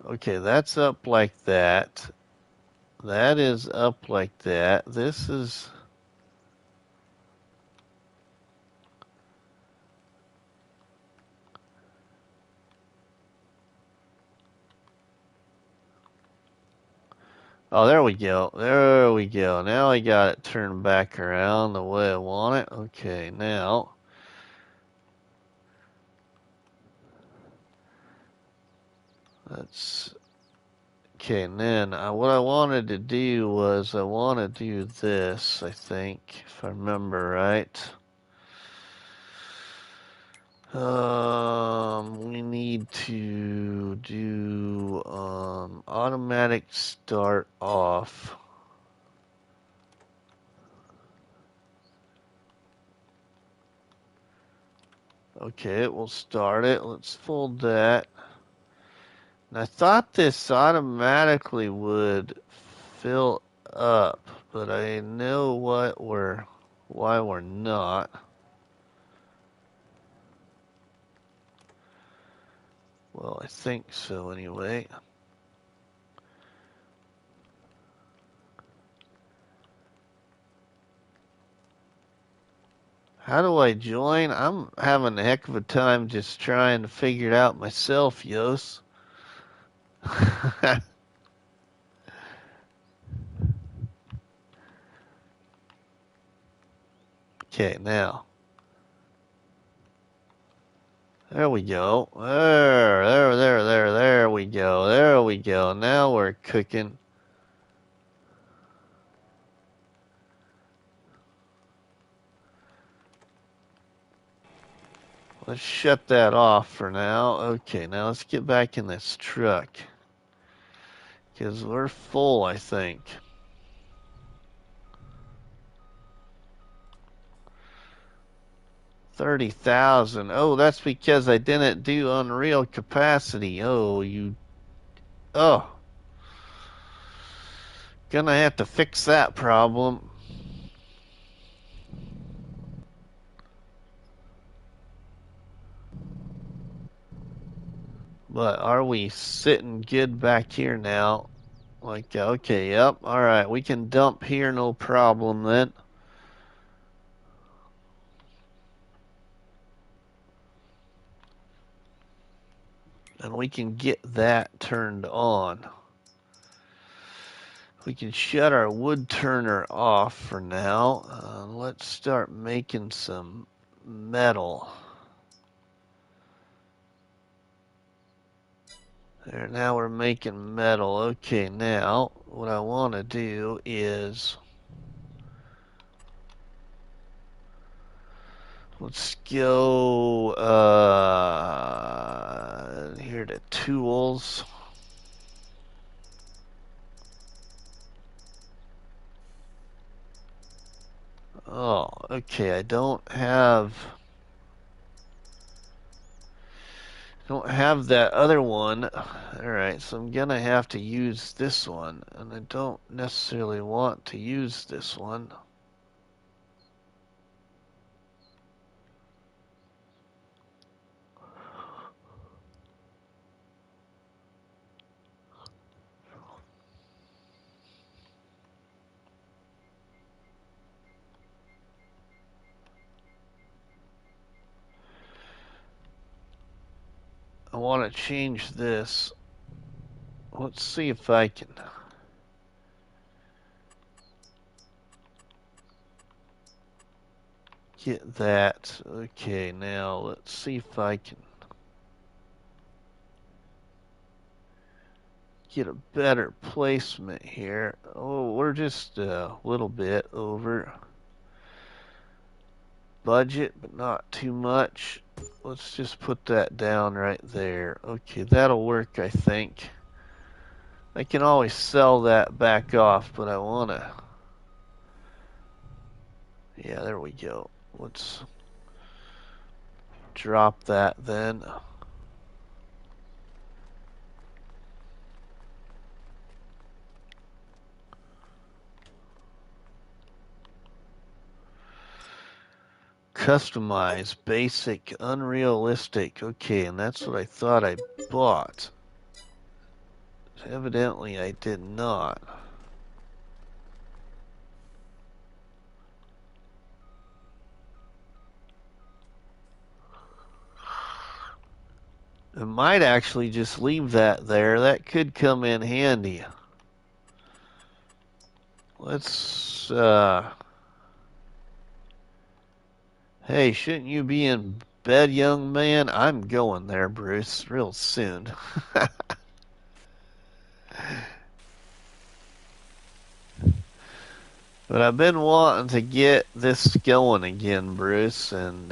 Okay, that's up like that. That is up like that. This is... Oh, there we go. There we go. Now I got it turned back around the way I want it. Okay, now... Let's... Okay, and then what I wanted to do was I want to do this, I think, if I remember right. We need to do automatic start off. Okay, we'll start it. Let's fold that. And I thought this automatically would fill up, but I know why we're not. Well, I think so anyway. How do I join? I'm having a heck of a time just trying to figure it out myself, Yos. Okay, now. There we go. There we go. There we go. Now we're cooking. Let's shut that off for now. Okay, now let's get back in this truck. Because we're full, I think. $30,000. Oh, that's because I didn't do unreal capacity. Oh, you... Oh. Gonna have to fix that problem. But are we sitting good back here now? Like, okay, yep, alright, we can dump here, no problem then. And we can get that turned on. We can shut our wood turner off for now. Let's start making some metal. There, now we're making metal. Okay, now what I want to do is let's go here to tools. Oh, okay, I don't have that other one. Alright, so I'm gonna have to use this one, and I don't necessarily want to use this one. I want to change this. Let's see if I can get that. Okay, now let's see if I can get a better placement here. Oh, we're just a little bit over budget, but not too much. Let's just put that down right there. Okay, that'll work, I think. I can always sell that back off, but I want to... Yeah, there we go. Let's drop that then. Customize, basic, unrealistic. Okay, and that's what I thought I bought. Evidently, I did not. I might actually just leave that there. That could come in handy. Let's, hey, shouldn't you be in bed, young man? I'm going there, Bruce, real soon. But I've been wanting to get this going again, Bruce, and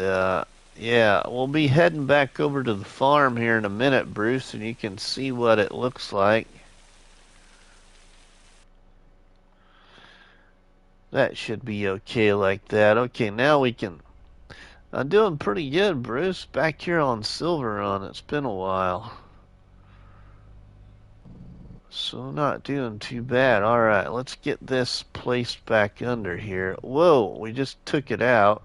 yeah, we'll be heading back over to the farm here in a minute, Bruce, and you can see what it looks like. That should be okay like that. Okay, now we can... I'm doing pretty good, Bruce. Back here on Silverrun, it's been a while. So not doing too bad. Alright, let's get this placed back under here. Whoa, we just took it out.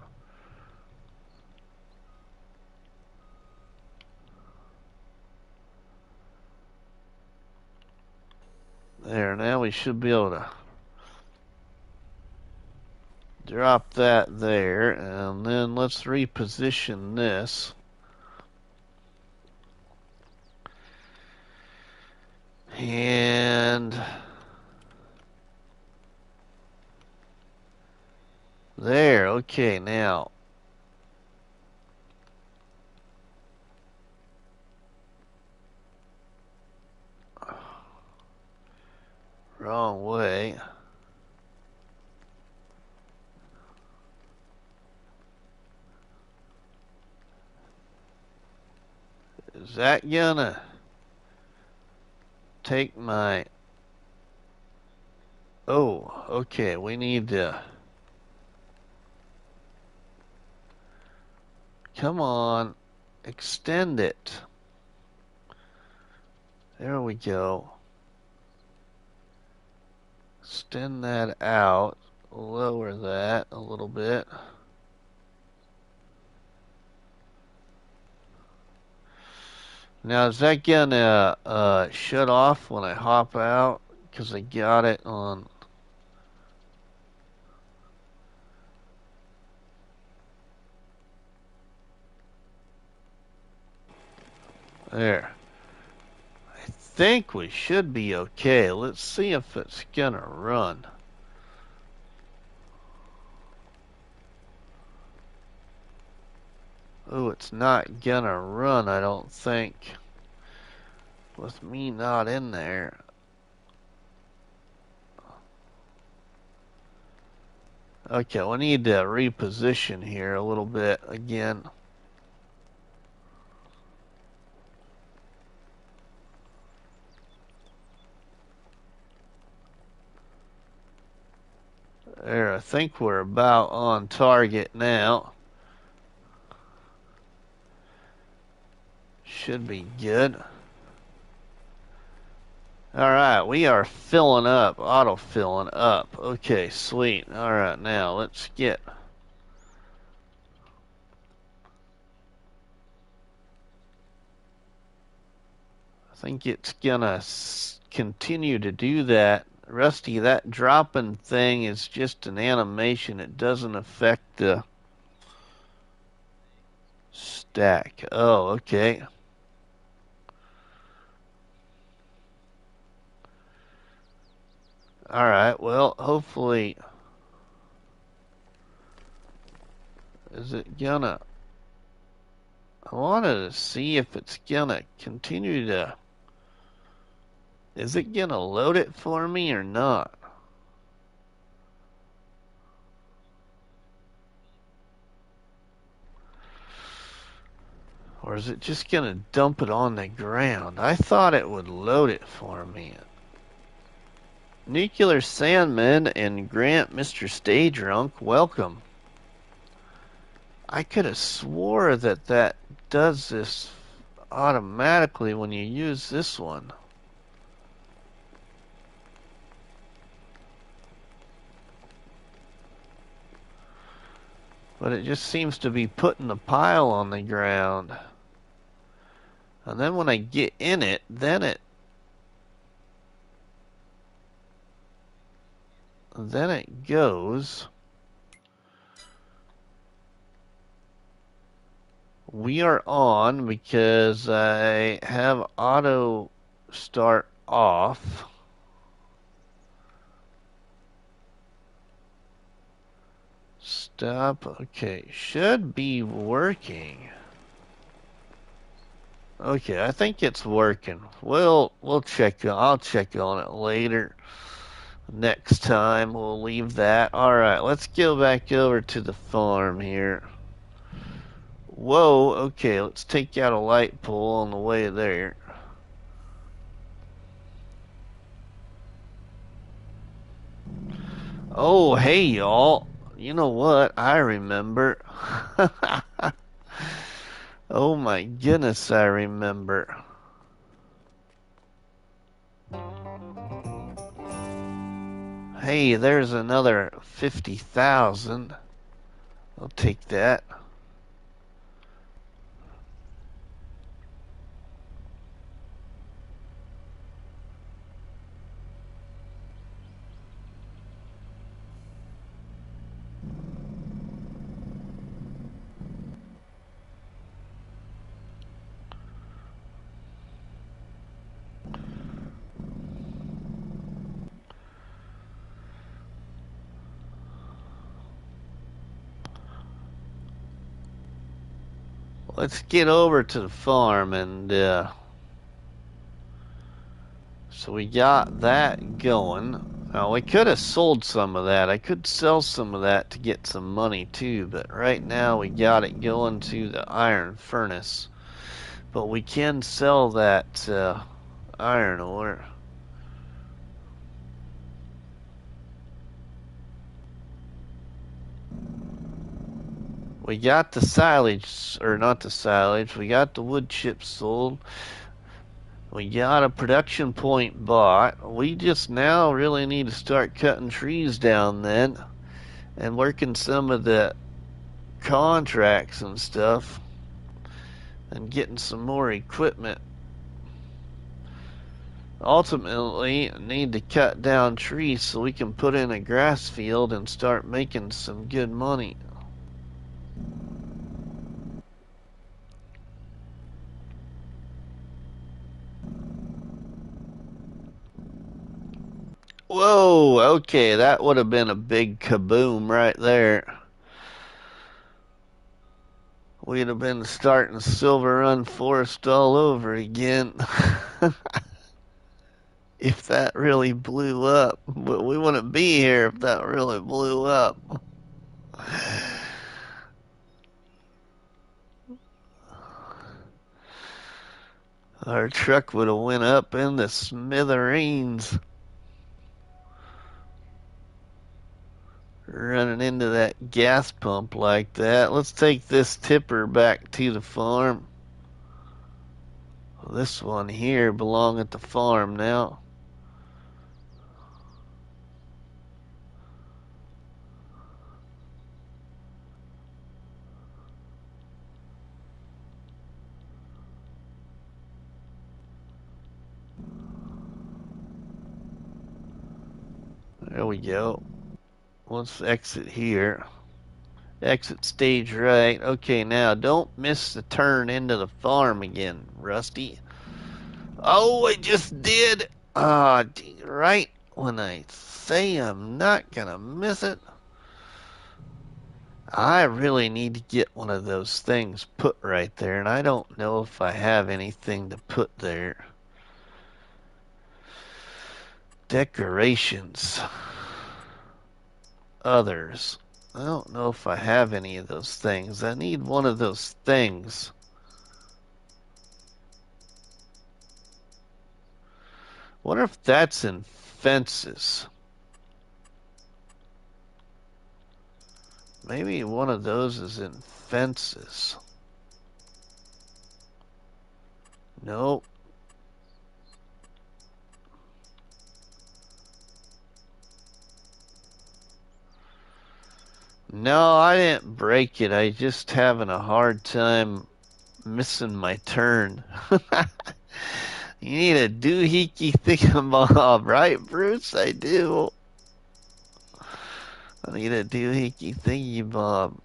There, now we should be able to drop that there, and then let's reposition this. And there, okay, now wrong way. Is that gonna take my... Oh, okay, we need to... Come on, extend it. There we go. Extend that out. Lower that a little bit. Now, is that gonna shut off when I hop out? Because I got it on... There. I think we should be okay. Let's see if it's gonna run. Oh, it's not gonna run, I don't think. with me not in there. Okay, we need to reposition here a little bit again. There, I think we're about on target now. Should be good. Alright, we are filling up, auto-filling up. Okay, sweet. Alright, now let's get... I think it's gonna continue to do that. Rusty, that dropping thing is just an animation. It doesn't affect the stack. Oh, okay. Alright, well, hopefully... Is it gonna... I wanted to see if it's gonna continue to... Is it gonna load it for me or not? Or is it just gonna dump it on the ground? I thought it would load it for me. Nuclear Sandman and Grant Mr. Stay Drunk, welcome. I could have swore that that does this automatically when you use this one. But it just seems to be putting the pile on the ground. And then when I get in it, then it goes. We are on because I have auto start off. Stop. Okay, should be working. Okay, I think it's working. We'll check. I'll check on it later. Next time we'll leave that. All right, let's go back over to the farm here. Whoa. Okay, let's take out a light pole on the way there. Oh, hey y'all. You know what? I remember. Oh my goodness, I remember. Hey, there's another 50,000. I'll take that. Let's get over to the farm and so we got that going. Now we could have sold some of that. I could sell some of that to get some money too, but right now we got it going to the iron furnace. But we can sell that iron ore. We got the silage, or not the silage, we got the wood chips sold. We got a production point bought. We just now really need to start cutting trees down then and working some of the contracts and stuff and getting some more equipment. Ultimately, need to cut down trees so we can put in a grass field and start making some good money. Whoa, okay, that would have been a big kaboom right there. We'd have been starting Silverrun Forest all over again. If that really blew up, but we wouldn't be here if that really blew up. Our truck would have went up in the smithereens. Running into that gas pump like that. Let's take this tipper back to the farm. This one here belong at the farm now. There we go. Let's exit here. Exit stage right. Okay, now don't miss the turn into the farm again, Rusty. Oh, I just did. Ah, right when I say I'm not gonna miss it. I really need to get one of those things put right there, and I don't know if I have anything to put there. Decorations. Others. I don't know if I have any of those things. I need one of those things. Wonder if that's in fences. Maybe one of those is in fences. Nope. No, I didn't break it. I just having a hard time missing my turn. You need a doohickey thingamabob, right, Bruce? I do. I need a doohickey thingy-bob.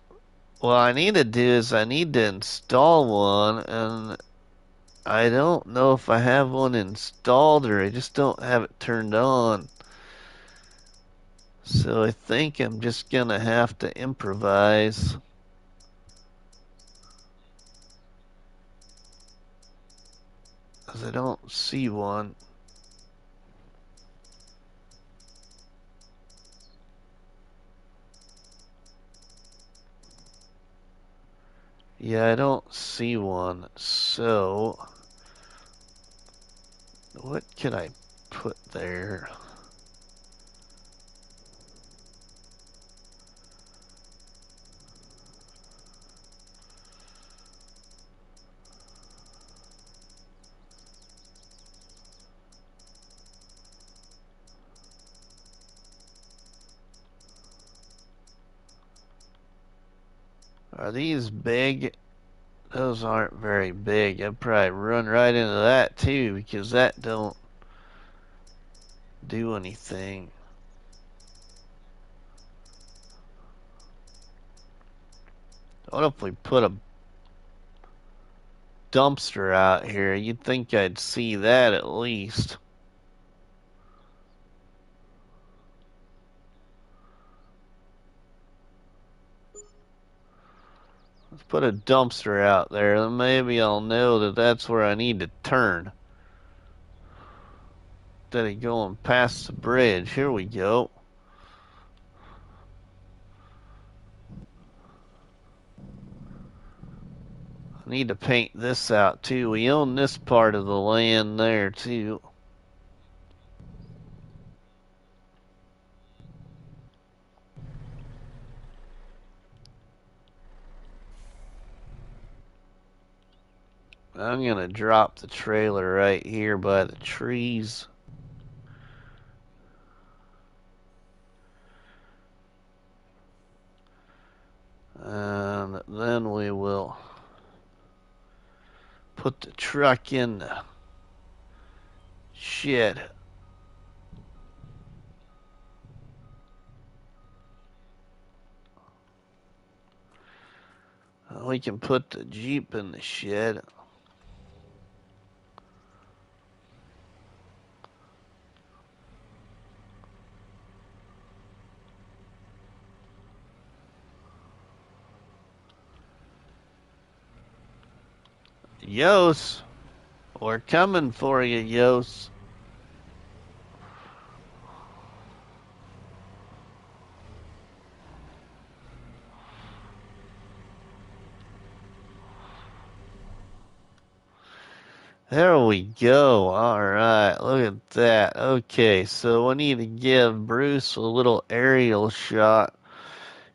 What I need to do is I need to install one, and I don't know if I have one installed or I just don't have it turned on. So I think I'm just gonna have to improvise. Because I don't see one. Yeah, I don't see one. So, what can I put there? Are these big? Those aren't very big. I'd probably run right into that too because that don't do anything. What if we put a dumpster out here? You'd think I'd see that at least. Let's put a dumpster out there, then maybe I'll know that that's where I need to turn. Instead of going past the bridge. Here we go. I need to paint this out too. We own this part of the land there too. I'm gonna drop the trailer right here by the trees. And then we will put the truck in the shed. We can put the Jeep in the shed. Yos. We're coming for you, Yos. There we go. All right, look at that. Okay, so we need to give Bruce a little aerial shot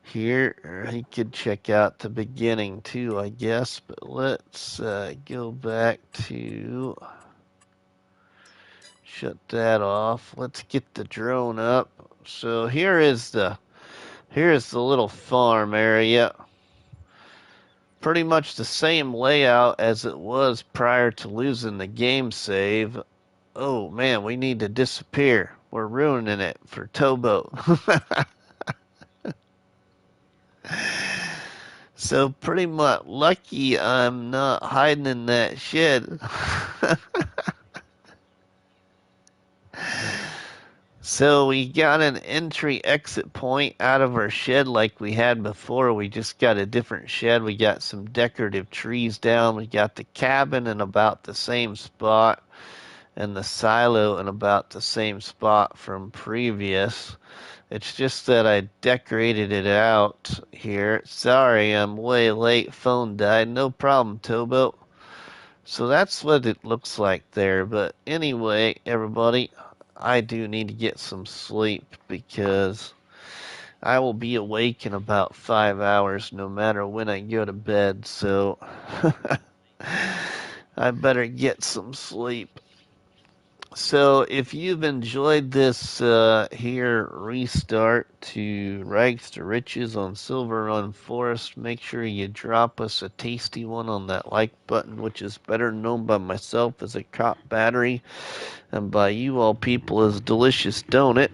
here. He could check out the beginning too, I guess. But let's go back to shut that off. Let's get the drone up. So here's the little farm area. Pretty much the same layout as it was prior to losing the game save. Oh man, we need to disappear. We're ruining it for Towboat. So pretty much lucky I'm not hiding in that shed. So we got an entry exit point out of our shed like we had before. We just got a different shed. We got some decorative trees down. We got the cabin in about the same spot and the silo in about the same spot from previous. It's just that I decorated it out here. Sorry, I'm way late. Phone died. No problem, Towboat. So that's what it looks like there. But anyway, everybody, I do need to get some sleep because I will be awake in about 5 hours no matter when I go to bed. So I better get some sleep. So if you've enjoyed this here restart to Rags to Riches on Silverrun Forest, make sure you drop us a tasty one on that like button, which is better known by myself as a cop battery and by you all people as delicious donut.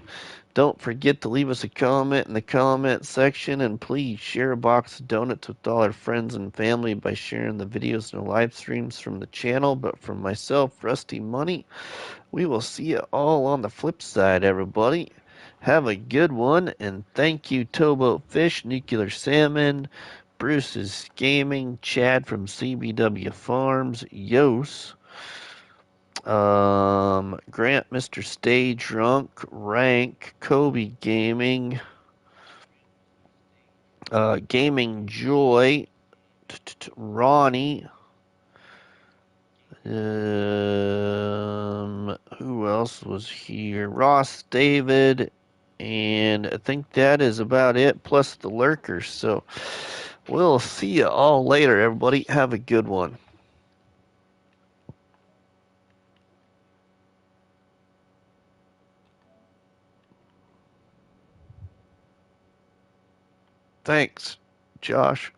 Don't forget to leave us a comment in the comment section, and please share a box of donuts with all our friends and family by sharing the videos and live streams from the channel. But from myself, Rusty Money, we will see you all on the flip side, everybody. Have a good one, and thank you, Towboat Fish, Nuclear Salmon, Bruce's Gaming, Chad from CBW Farms, Yos, Grant, Mr. Stay Drunk, Rank, Kobe Gaming, Gaming Joy, Ronnie, who else was here? Ross, David, and I think that is about it, plus the lurkers. So we'll see you all later, everybody. Have a good one. Thanks, Josh.